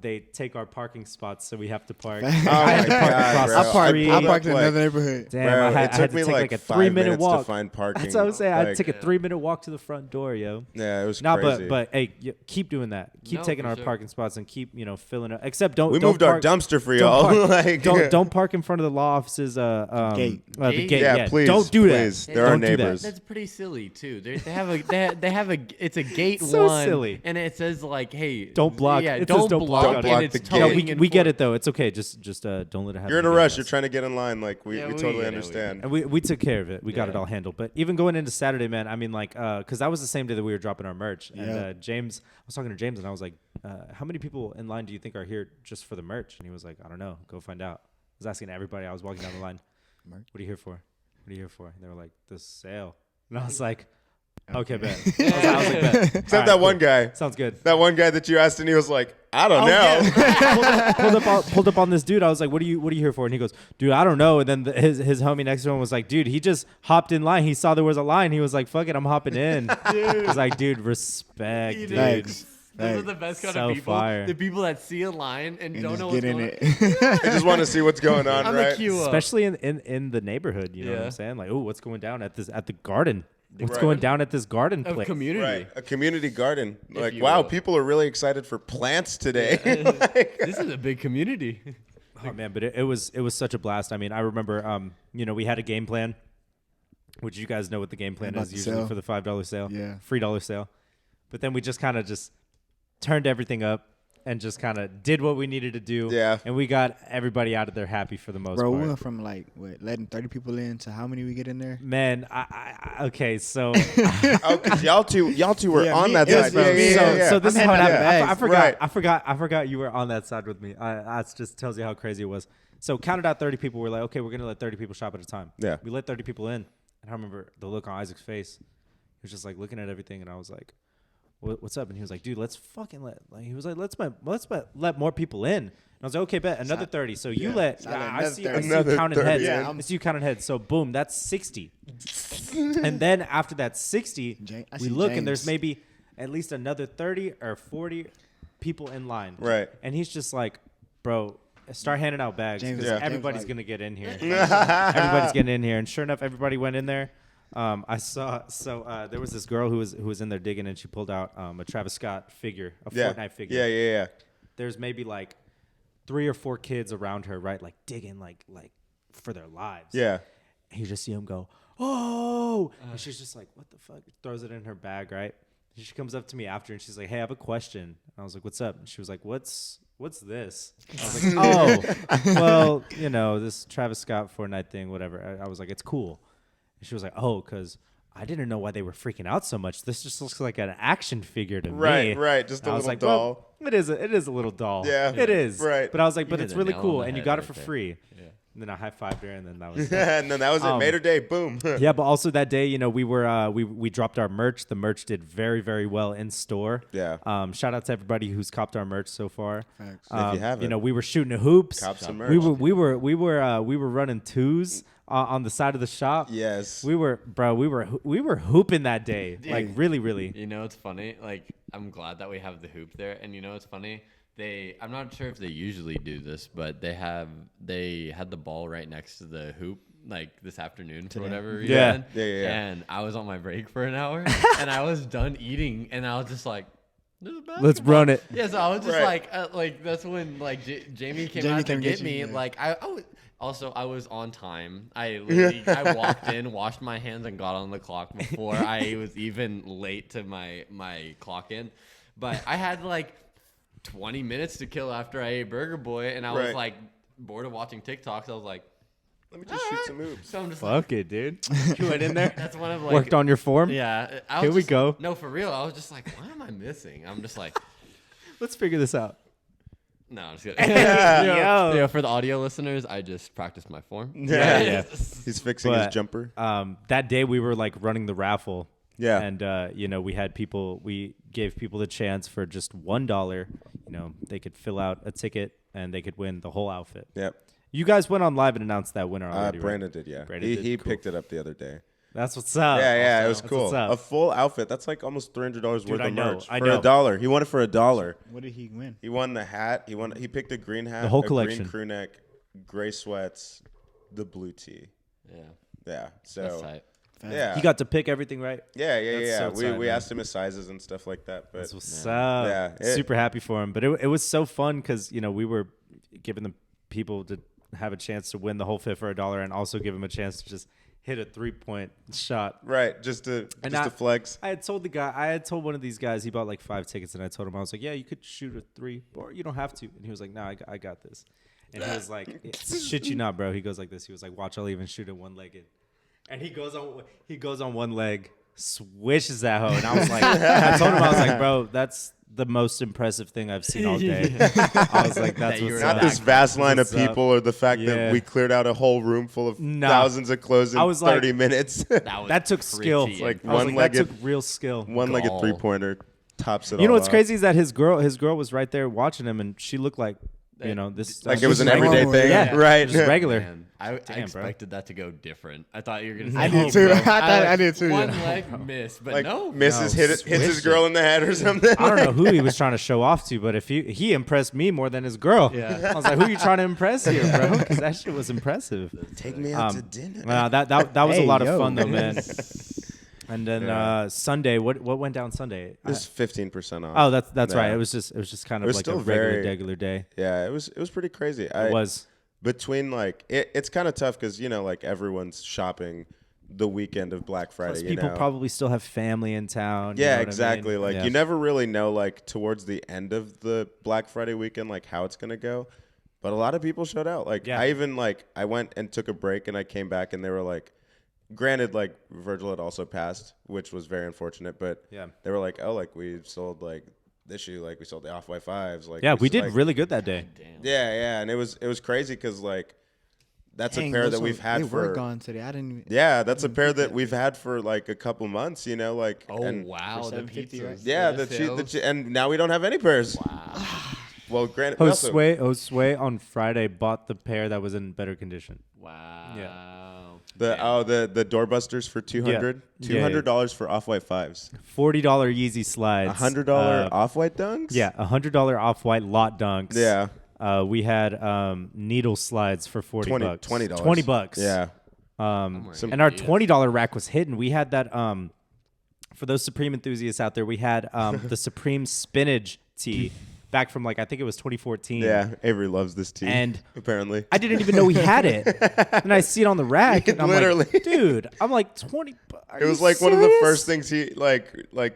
they take our parking spots, so we have to park. Oh I had to my park God, across bro. the I street. parked in like- another neighborhood. Damn, Bro, I had it to took me take like a 5 3-minute minutes walk to find parking. That's what I was saying. I had to Like, take a 3-minute walk to the front door, yo. Yeah, it was Nah, crazy. but hey, keep doing that. Keep No, taking for our sure. parking spots and keep filling it. Except don't we don't moved our park- dumpster for don't y'all. park- like, don't park in front of the law offices. Gate. The Gate? gate. Yeah, please, Don't do please. that. They're our Don't do that. neighbors. That's pretty silly too. They have a they have a it's a gate So one, silly. and it says like, hey, Don't block. Yeah, It says don't don't block, block and on it. it's Don't block the No, gate. towing we get enfor- it though. It's okay. Just don't let it happen. You're in a again, rush. guys. You're trying to get in line. Like we Yeah, we totally get it, we understand. And we took care of it. We got it Yeah. all handled. But even going into Saturday, man, I mean, like, because that was the same day that we were dropping our merch. And Yeah. James, I was talking to James, and I was like, how many people in line do you think are here just for the merch? And he was like, I don't know. Go find out. I was asking everybody. I was walking down the line. Merch? What are you here for? What are you here for? And they were like, the sale. And I was like, Okay, bet. I was like, bet. Except that one guy. Sounds good. That one guy that you asked, and he was like, I don't know. Yeah. pulled up on this dude. I was like, what are you here for? And he goes, dude, I don't know. And then his homie next to him was like, dude, he just hopped in line. He saw there was a line. He was like, fuck it, I'm hopping in. He was like, dude, respect, dude. Thanks. Those are the best kind So of people. fire. The people that see a line and don't just know what's get in going on. it. I just want to see what's going on, I'm right? a queue up. Especially in the neighborhood, you know what Yeah. I'm saying? Like, oh, what's going down at the garden? What's Right. going down at this garden Of place? community. Right, a community garden. Like, you wow, will. people are really excited for plants today. This is a big community. Oh man, but it was such a blast. I mean, I remember, we had a game plan, which you guys know what the game plan About is the usually sale. for the $5 sale, Yeah. $3 sale. But then we just kind of just turned everything up and just kind of did what we needed to do. Yeah. And we got everybody out of there happy for the most Bro, part. we went from like letting 30 people in to how many we get in there? Man, I okay, so Oh, because y'all two were Yeah, on me- that it was side. from Yeah, me. yeah, yeah. So this is I'm how it handing happened. out I bags. forgot. I forgot you were on that side with me. That just tells you how crazy it was. So counted out 30 people. We're like, okay, we're gonna let 30 people shop at a time. Yeah. We let 30 people in, and I remember the look on Isaac's face. He was just like looking at everything, and I was like, "What's up?" And he was like, "Dude, let's fucking let." Like he was like, let more people in." And I was like, "Okay, bet another 30." So you let. So I let I another see 30. you Another counting 30 heads. in. Yeah, I see you counting heads. So boom, that's 60. And then after that 60, I we see look and there's James. maybe at least another 30 or 40 people in line. Right. And he's just like, bro, start handing out bags James- because yeah. James everybody's like- going to get in here. Everybody's getting in here. And sure enough, everybody went in there. I saw, there was this girl who was in there digging and she pulled out a Travis Scott figure, a Yeah. Fortnite figure. Yeah. There's maybe like 3 or 4 kids around her, right? Like digging like for their lives. Yeah. And you just see him go, oh, and she's just like, what the fuck? Throws it in her bag, right? And she comes up to me after and she's like, hey, I have a question. And I was like, what's up? And she was like, what's this? I was like, oh, well, this Travis Scott Fortnite thing, whatever. I was like, it's cool. And she was like, oh, because I didn't know why they were freaking out so much. This just looks like an action figure to me. Right. Just And a I was little like, doll. well, it is a little doll. Yeah. It is. Right. But I was like, but hit it's the really nail on cool. the And you head got it right for there. free. Yeah. And then I high-fived her, and then that was it. And then that was it. Made her day. Boom. Yeah, but also that day, we were we dropped our merch. The merch did very, very well in store. Yeah. Shout out to everybody who's copped our merch so far. Facts. If you haven't. We were shooting hoops. Cop some We merch. were running twos on the side of the shop. Yes. We were hooping that day. Like really, really. You know, it's funny. Like, I'm glad that we have the hoop there. And you know, it's funny. I'm not sure if they usually do this, but they had the ball right next to the hoop, like this afternoon for whatever reason. Yeah. Yeah. And I was on my break for an hour, and I was done eating, and I was just like, "There's a Let's basketball." run it. Yeah, so I was just Right. like that's when like Jamie came Jamie out to came get get you, me. yeah. Like I was on time. I walked in, washed my hands, and got on the clock before I was even late to my clock in. But I had like 20 minutes to kill after I ate Burger Boy, and I was Right. like bored of watching TikToks. I was like, Let me just shoot some moves. so I'm just like, Fuck it, dude. You went in there, that's one of like worked on your form. Yeah, I was Here we just- go. No, for real. I was just like, what am I missing? I'm just like, Let's figure this out. no, I'm just kidding. Yo. Yeah, for the audio listeners, I just practiced my form. Yeah. He's fixing But, his jumper. That day we were like running the raffle. Yeah. And we gave people the chance for just $1. They could fill out a ticket and they could win the whole outfit. Yep. You guys went on live and announced that winner already, right? Brandon did, yeah. Brandon he did, he cool. picked it up the other day. That's what's up. Yeah, it was That's cool. what's up. A full outfit. That's like almost $300 worth I of know, merch I for know. $1. He won it for $1. What did he win? He won the hat. He picked a green hat, The whole a collection. green crew neck, gray sweats, the blue tee. Yeah, Yeah. that's So tight. yeah. He got to pick everything, right? yeah. That's so tight, We man. asked him his sizes and stuff like that, but That's what's up. Yeah, it- Super happy for him. But it was so fun because, we were giving the people to have a chance to win the whole fit for $1 and also give him a chance to just hit a 3-point shot. right, just to flex. I had told one of these guys, he bought like 5 tickets, and I told him, I was like, yeah, you could shoot a 3, or you don't have to. And he was like, no, I got this. And he was like, shit you not, bro. He goes like this. He was like, watch, I'll even shoot it one-legged. And he goes on one leg, swishes that hoe. And I was like, I told him, I was like, bro, that's the most impressive thing I've seen all day. I was like, that's what's Not up. this vast line of What's up. people or the fact Yeah. that we cleared out a whole room full of Nah. thousands of clothes in I was like- 30 minutes. That took skill. pretty Like I was like, that one-legged- took real skill. One-legged Gall. three-pointer tops it You know all what's off. crazy is that his girl was right there watching him, and she looked like, you know, this Like it was an Just everyday normal, thing, yeah, right? just regular. Man, I Damn, expected that to go different. I thought you were gonna say, I did "Oh, too. bro." I thought I did too. One yeah. leg miss, but Like no. misses No, hits his swish girl it. in the head or something. I don't know who he was trying to show off to, but if he impressed me more than his girl. Yeah. I was like, who are you trying to impress here, bro? Because that shit was impressive. Take me out to dinner. That was a Hey, lot yo. of fun though, man. And then Yeah. Sunday, what went down Sunday? It was 15% off. Oh, that's right. Yeah. It was just kind It of was like a still regular day. Yeah, it was pretty crazy. It was. Between like it's kind of tough because like everyone's shopping the weekend of Black Friday. Plus, you people know? probably still have family in town. you Yeah, know what I mean? exactly. Like Yeah. you never really know like towards the end of the Black Friday weekend like how it's gonna go. But a lot of people showed out. Like Yeah. I even like I went and took a break and I came back and they were like, granted like Virgil had also passed, which was very unfortunate. But Yeah. they were like, oh, like we sold like this shoe, like we sold the Off-White 5s. Like Yeah, we did like, really good that day. Yeah, and it was crazy because like that's Dang, a pair those that are- we've had they for were gone today. I didn't even. yeah, that's a pair that we've had for like a couple months. You know, like Oh and wow, For the $7.50, pizzas. right? yeah, the sales. and now we don't have any pairs. Wow. Well, granted, we also, Josue on Friday bought the pair that was in better condition. Wow. the doorbusters for $200, Yeah. $200 for Off-White 5s, $40 Yeezy slides. $100 Off-White Dunks. Yeah, $100 Off-White lot dunks. Yeah. We had needle slides for $40. $20. $20. Yeah. And our $20 rack was hidden. We had that for those Supreme enthusiasts out there, we had the Supreme spinach tee back from like I think it was 2014. Yeah, Avery loves this tee. And apparently, I didn't even know he had it. And I see it on the rack and I'm Literally. like, dude, I'm like 20 it was like one of the first things he like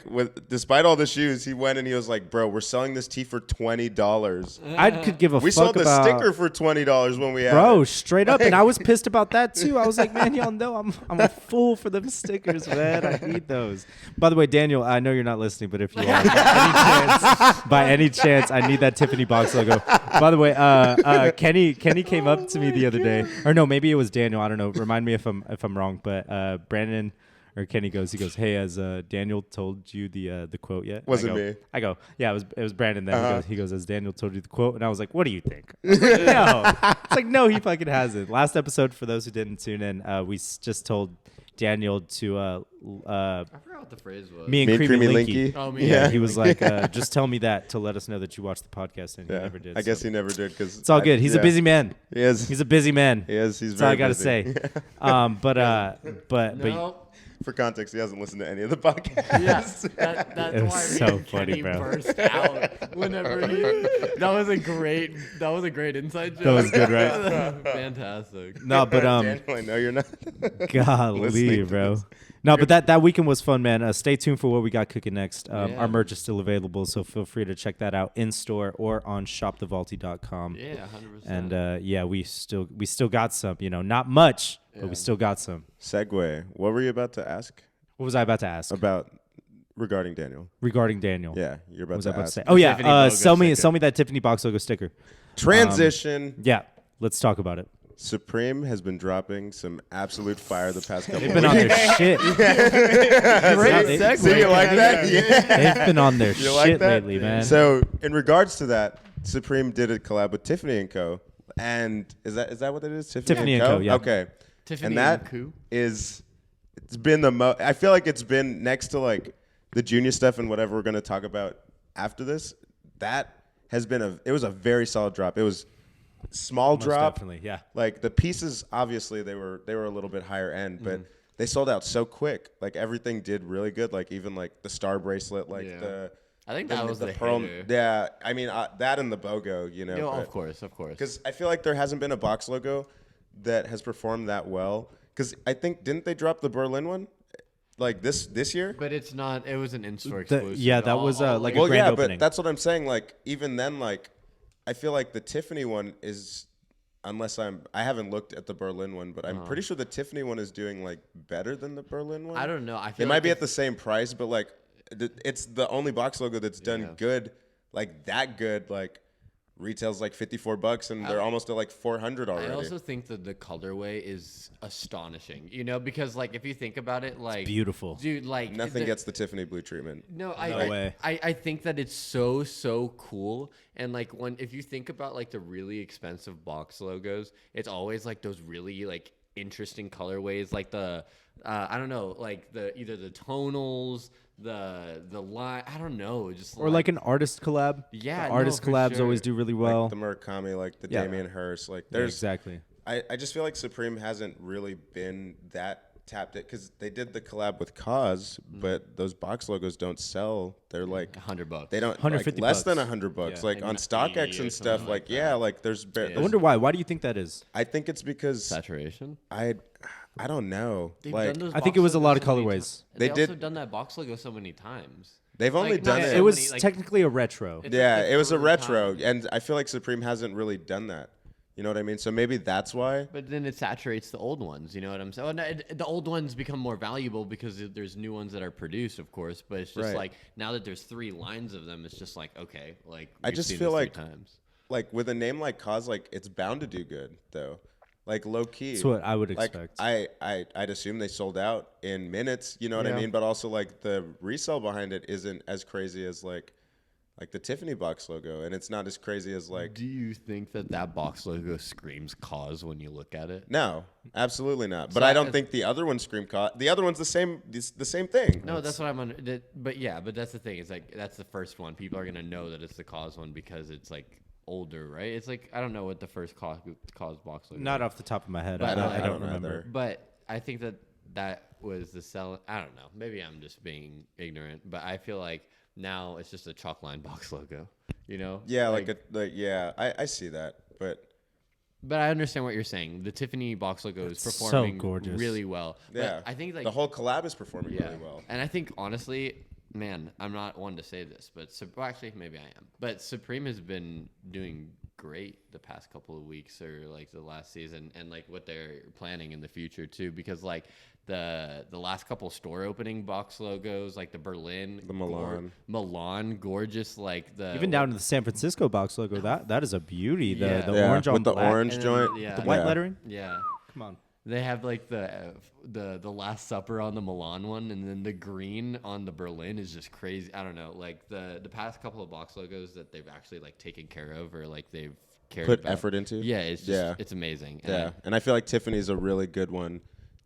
with despite all the shoes, he went and he was like, "Bro, we're selling this tee for $20." I could give a We fuck sold the about sticker for $20 when we had Bro, it. straight up, and I was pissed about that too. I was like, man, y'all know I'm a fool for them stickers, man. I need those. By the way, Daniel, I know you're not listening, but if you are, by any chance, I need that Tiffany box logo. By the way, Kenny came up to me the other day, or no, maybe it was Daniel. I don't know. Remind me if I'm wrong, but Brandon. Or Kenny goes, hey, has Daniel told you the quote yet? Wasn't me. I go, yeah, it was Brandon then. He goes, has Daniel told you the quote? And I was like, what do you think? I was like, no. It's like, no, he fucking hasn't. Last episode, for those who didn't tune in, we just told Daniel to I forgot what the phrase was. me and Creamy Linky. Oh, me. Yeah, he was like, just tell me that to let us know that you watched the podcast, and he Yeah, never did. I guess so. he never did because It's all good. He's a busy man. He is. He's a busy man. He is. He's That's all I very gotta busy. say. But No. For context, he hasn't listened to any of the podcasts. Yes, that's It was why so me and funny, Kenny bro. burst out whenever he. That was a great inside joke. That was good, right? Fantastic. no, but Daniel, I know you're not. golly, Listening to bro. this. No, but that weekend was fun, man. Stay tuned for what we got cooking next. Yeah. Our merch is still available, so feel free to check that out in store or on shopthevaulti.com. Yeah, 100%. And yeah, we still got some. You know, not much, but we still got some. Segue. What were you about to ask What was I about to ask about regarding Daniel? regarding Daniel? Yeah, you're about What was to I about to ask. say? Oh Tiffany yeah, logo sell me sticker. that Tiffany box logo sticker. Transition. Yeah, let's talk about it. Supreme has been dropping some absolute fire the past couple They've of been on weeks. their shit. Great segue. So you like that? Yeah. They've been on their You like shit that? lately, man. So in regards to that, Supreme did a collab with Tiffany and Co. And is that what it is? Tiffany and Co., yeah. Okay. Tiffany and that and Co. is it's been the most. I feel like it's been next to like the junior stuff and whatever we're gonna talk about after this. That has been it was a very solid drop. It was small Most drop. definitely, yeah. Like the pieces, obviously they were a little bit higher end, but they sold out so quick. Like everything did really good. Like even like the star bracelet, like Yeah. I think that was the pearl. hitter. Yeah, I mean that and the BOGO, you know. No, but- of course. because I feel like there hasn't been a box logo that has performed that well. Because I think didn't they drop the Berlin one like this year? But it's not. It was an in-store exclusive. yeah, that was, like a Well, grand yeah, opening. but that's what I'm saying. Like even then, like I feel like the Tiffany one is I haven't looked at the Berlin one, but I'm pretty sure the Tiffany one is doing like better than the Berlin one. I don't know. I It feel might like be at the same price, but like it's the only box logo that's done good, like that good, like retails like $54 and they're almost at like 400 already. I also think that the colorway is astonishing, you know, because like if you think about it, like beautiful. dude, like Nothing gets the Tiffany blue treatment. No way. I think that it's so cool. And like if you think about like the really expensive box logos, it's always like those really like interesting colorways, like the I don't know, like either the tonals, the line, I don't know, just Or like an artist collab. Yeah, The artist for collabs sure. always do really well. Like the Murakami, like the Yeah. Damien Hirst, like Yeah, there's exactly. I just feel like Supreme hasn't really been that tapped it because they did the collab with Cause, but those box logos don't sell. They're like $100. they don't like 150 less than bucks. $100. Yeah. Like Like on 90 StockX or and stuff. something Like like yeah, that. like there's. I wonder why. Why do you think that is? I think it's because Saturation. I don't know. They've Like done those I think box it was a lot logos of so many colorways. times. They They also did- done that box logo so many times. they've only Like, done not it. so It was many, like- technically a retro. It's Yeah, like the it was a third retro, time. and I feel like Supreme hasn't really done that. You know what I mean? So maybe that's why. But then it saturates the old ones. You know what I'm saying? The old ones become more valuable because there's new ones that are produced, of course. But it's just Right. like now that there's 3 lines of them, it's just like okay, like I we've just seen feel this 3 like- times. Like with a name like Cause, like it's bound to do good though. Like low key. That's what I would Like expect. I'd assume they sold out in minutes. You know what I Yeah. mean? But also like the resale behind it isn't as crazy as like the Tiffany box logo, and it's not as crazy as like. Do you think that box logo screams Cause when you look at it? No, absolutely not. But So I don't I- think the other one scream Cause. The other one's the same. It's the same thing. No, that's what I'm under. But yeah, but that's the thing. It's like that's the first one. People are gonna know that it's the Cause one because it's like older, right? It's like I don't know what the first Cause box logo. Not off the top of my head. But I don't know remember. either. But I think that was the sell. I don't know. Maybe I'm just being ignorant, but I feel like now it's just a chalk line box logo. You know? Yeah, yeah. I see that, but But I understand what you're saying. The Tiffany box logo is It's so performing gorgeous. really well. But yeah, I think like the whole collab is performing yeah. really well. And I think honestly, man, I'm not one to say this, but well, actually maybe I am. But Supreme has been doing great the past couple of weeks or like the last season, and like what they're planning in the future too. Because like the last couple store opening box logos, like the Berlin, The Milan. Milan, gorgeous. Like the Even down to the San Francisco box logo, that is a beauty. The Yeah. the Yeah, orange on with the black, orange and joint. then, yeah. the white Yeah. lettering. yeah. Come on. They have like the Last Supper on the Milan one, and then the green on the Berlin is just crazy. I don't know, like the past couple of box logos that they've actually like taken care of or like they've cared Put about. effort into. Yeah, it's just Yeah. it's amazing. And Yeah, and I feel like Tiffany's a really good one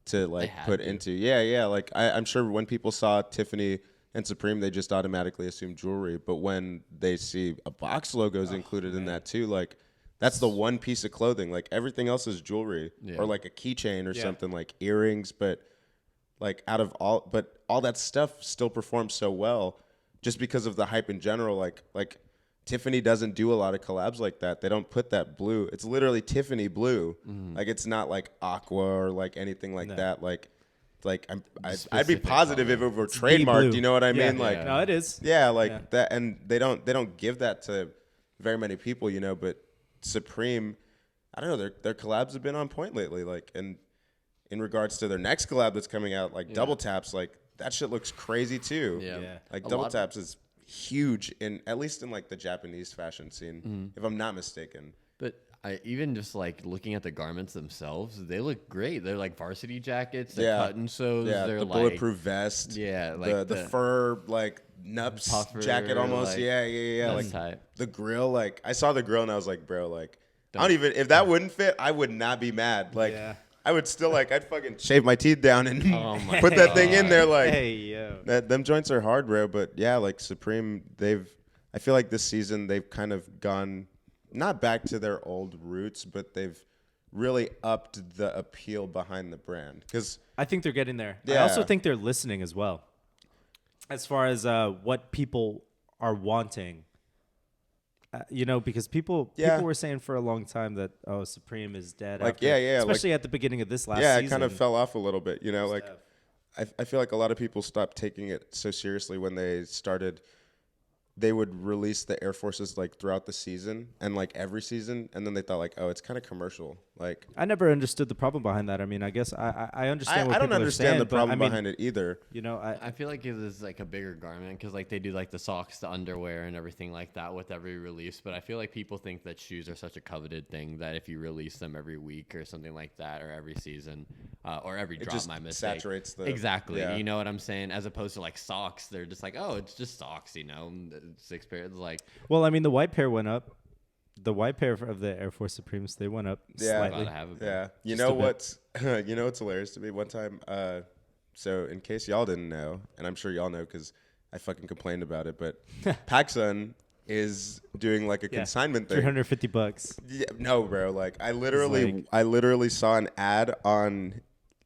to like had put to. into. Yeah. Like I'm sure when people saw Tiffany and Supreme, they just automatically assume jewelry. But when they see a box logos included in that too, like that's the one piece of clothing. Like everything else is jewelry Yeah. or like a keychain or Yeah. something, like earrings. But like all that stuff still performs so well just because of the hype in general. Like Tiffany doesn't do a lot of collabs like that. They don't put that blue. It's literally Tiffany blue. Like it's not like aqua or like anything like that. Like I'd be Specific positive if color. it were Deep trademarked. blue. You know what I Yeah. mean? Like No, it is. yeah, like Yeah. that, and they don't give that to very many people. You know, but Supreme, I don't know. Their collabs have been on point lately. Like and in regards to their next collab that's coming out, like Double Taps, like that shit looks crazy too. Yeah. Yeah. Like A Double lot- Taps is huge in at least in like the Japanese fashion scene, if I'm not mistaken. But I even just like looking at the garments themselves, they look great. They're like varsity jackets, they're Yeah. cut and sews, Yeah, they're the like bulletproof vest. Yeah, the like the the- fur like nups Puffer, jacket almost. like, Yeah. that's Like tight. the grill. Like I saw the grill and I was like, bro, like I don't even if that wouldn't fit, I would not be mad. Like Yeah. I would still like I'd fucking shave my teeth down and Oh my put that thing in there. Like Hey yo. them joints are hard, bro. But yeah, like Supreme, I feel like this season they've kind of gone not back to their old roots, but they've really upped the appeal behind the brand. Because I think they're getting there. I Yeah. also think they're listening as well. As far as what people are wanting. Because people were saying for a long time that Supreme is dead. Like, after, yeah, like- especially at the beginning of this last yeah, season. it kind of fell off a little bit. You know, like stuff. I feel like a lot of people stopped taking it so seriously when they started they would release the Air Forces like throughout the season and like every season, and then they thought like, oh, it's kind of commercial. Like I never understood the problem behind that. I mean, I guess I understand what I don't people are understand saying, the but, problem I mean, behind it either. You know, I feel like it is like a bigger garment because like they do like the socks, the underwear, and everything like that with every release. But I feel like people think that shoes are such a coveted thing that if you release them every week or something like that, or every season, or every drop, just my mistake, saturates the exactly. yeah. You know what I'm saying? As opposed to like socks, they're just like, oh, it's just socks. You know, 6 pairs. Like, well, I mean, the white pair went up. The white pair of the Air Force Supremes, they went up slightly. gotta have it. Yeah, you Just know a bit. what's you know what's hilarious to me? One time, so in case y'all didn't know, and I'm sure y'all know because I fucking complained about it, but PacSun is doing like a Yeah, consignment thing. $350. Yeah, no, bro. Like I literally saw an ad on,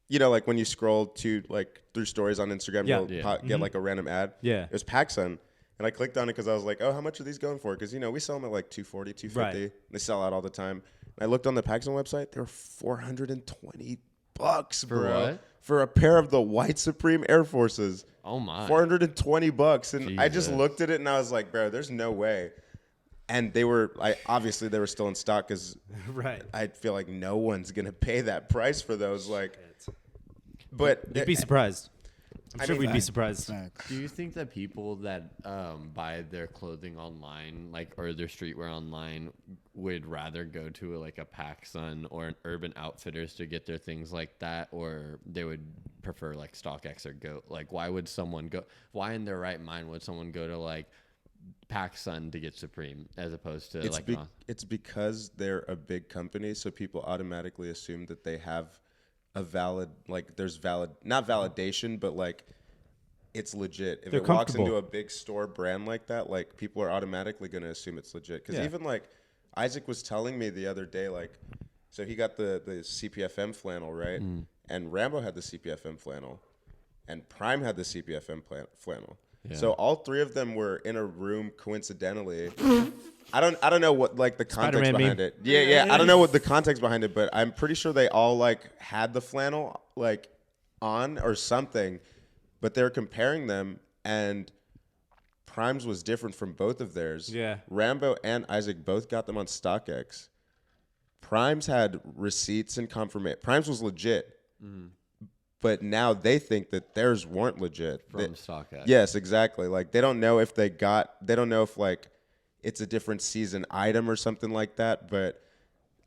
you know, like when you scroll to like through stories on Instagram, Yeah. you'll Yeah. get like a random ad. Yeah. It was PacSun. And I clicked on it because I was like, oh, how much are these going for? Because, you know, we sell them at like $240, $250. Right. They sell out all the time. And I looked on the PacSun website. They were $420, bro. what? For a pair of the white Supreme Air Forces. Oh my. $420. And I just Jesus. looked at it and I was like, bro, there's no way. And they were, obviously they were still in stock because Right. I feel like no one's going to pay that price for those. Like, but You'd be surprised. I'm I sure mean, we'd be surprised. Facts. Do you think that people that buy their clothing online, like or their streetwear online, would rather go to like a PacSun or an Urban Outfitters to get their things like that, or they would prefer like StockX or Go? Like, why would someone go? Why in their right mind would someone go to like PacSun to get Supreme as opposed to like? It's because they're a big company, so people automatically assume that they have a valid, like there's valid, not validation, but like it's legit. If They're it walks comfortable. into a big store brand like that, like people are automatically going to assume it's legit. Because Yeah. even like Isaac was telling me the other day, like, so he got the CPFM flannel, right? And Rambo had the CPFM flannel, and Prime had the CPFM flannel. Yeah. So all three of them were in a room coincidentally. I don't know what like the context Spider-Man behind meme. it. Yeah. I don't know what the context behind it, but I'm pretty sure they all like had the flannel like on or something, but they're comparing them and Prime's was different from both of theirs. Yeah. Rambo and Isaac both got them on StockX. Prime's had receipts and confirmation. Prime's was legit. But now they think that theirs weren't legit. From StockX. Yes, exactly. Like they don't know if they don't know if like it's a different season item or something like that. But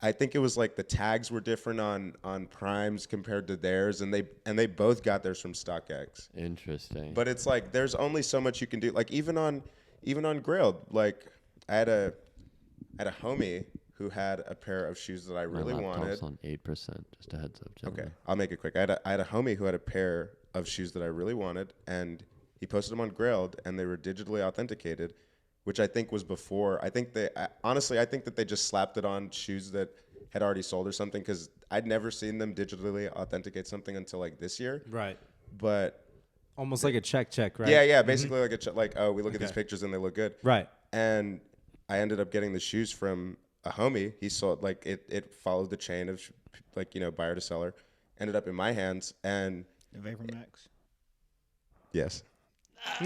I think it was like the tags were different on Prime's compared to theirs, and they both got theirs from StockX. Interesting. But it's like there's only so much you can do. Like even on Grailed, like I had a homie who had a pair of shoes that I really wanted. on 8%. Just a heads up, gentlemen. Okay, I'll make it quick. I had a homie who had a pair of shoes that I really wanted, and he posted them on Grailed, and they were digitally authenticated, which I think was before. I think honestly, I think that they just slapped it on shoes that had already sold or something, because I'd never seen them digitally authenticate something until like this year. Right. But Almost like a check, right? yeah, basically like oh, we look at these Okay. pictures and they look good. Right. And I ended up getting the shoes from a homie. He sold like it followed the chain of like, you know, buyer to seller. Ended up in my hands, and The Vapor Max. yes. Hey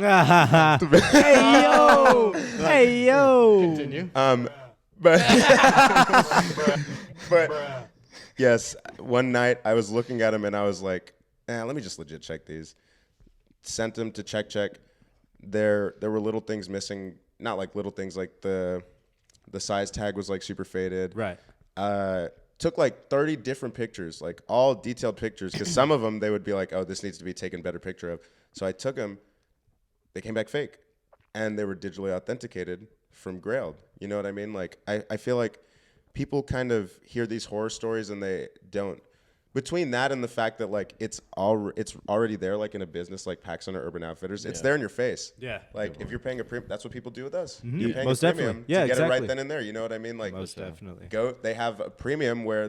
yo! Hey yo! Continue. But yes, one night I was looking at them and I was like, let me just legit check these. Sent them to check. There were little things missing, not like little things, like the size tag was like super faded. Right. Took like 30 different pictures, like all detailed pictures, because some of them they would be like, oh, this needs to be taken better picture of. So I took them. They came back fake, and they were digitally authenticated from Grailed. You know what I mean? Like I feel like people kind of hear these horror stories and they don't. Between that and the fact that like it's already there, like in a business like PacSun or Urban Outfitters, it's there in your face. Yeah. Like if you're paying a premium, that's what people do with us. Mhm. You're paying Most a premium definitely. Yeah, to get it exactly. right then and there. You know what I mean? Like Most definitely. They have a premium where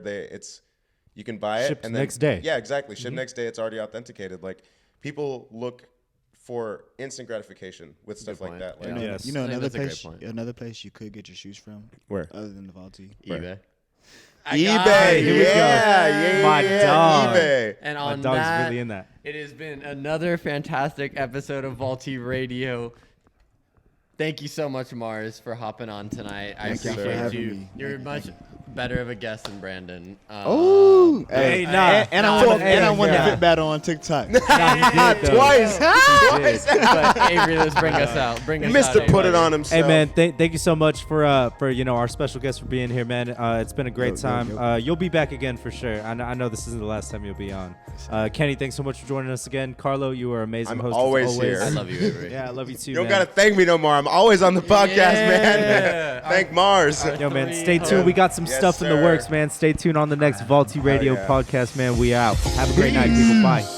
you can buy it Shipped and then next day. Yeah, exactly. Ship next day. It's already authenticated. Like people look for instant gratification with stuff like point. that. Like, Yeah. Yes. You know I think another that's a great place. point. Another place you could get your shoes from. Where? Other than the Vaulti. eBay. eBay. Here we go. Yeah, My dog. eBay. And My on dog's that, really in that. it has been another fantastic episode of Vaulti Radio. Thank you so much, Mars, for hopping on tonight. I Thank you for appreciate having you. me. You're much better of a guest than Brandon. Oh, Hey, hey, nah. and I Nah, won, hey, and I won yeah. the fit battle on TikTok. Twice. Twice. But Avery, let's bring us out. Bring us out. Mr. Put it Avery. on himself. Hey man, thank you so much for our special guest for being here, man. It's been a great time. You'll be back again for sure. I know this isn't the last time you'll be on. Kenny, thanks so much for joining us again. Carlo, you were amazing I'm host. always as always. here. I love you, Avery. Yeah, I love you too. You don't man. gotta thank me no more. I'm always on the podcast, man. Thank Mars. Yo, man, Three stay tuned. We got some Yes, stuff in the sir. works, man. Stay tuned on the next Vaulti Radio yeah. podcast, man. We out. Have a great night, people. Bye.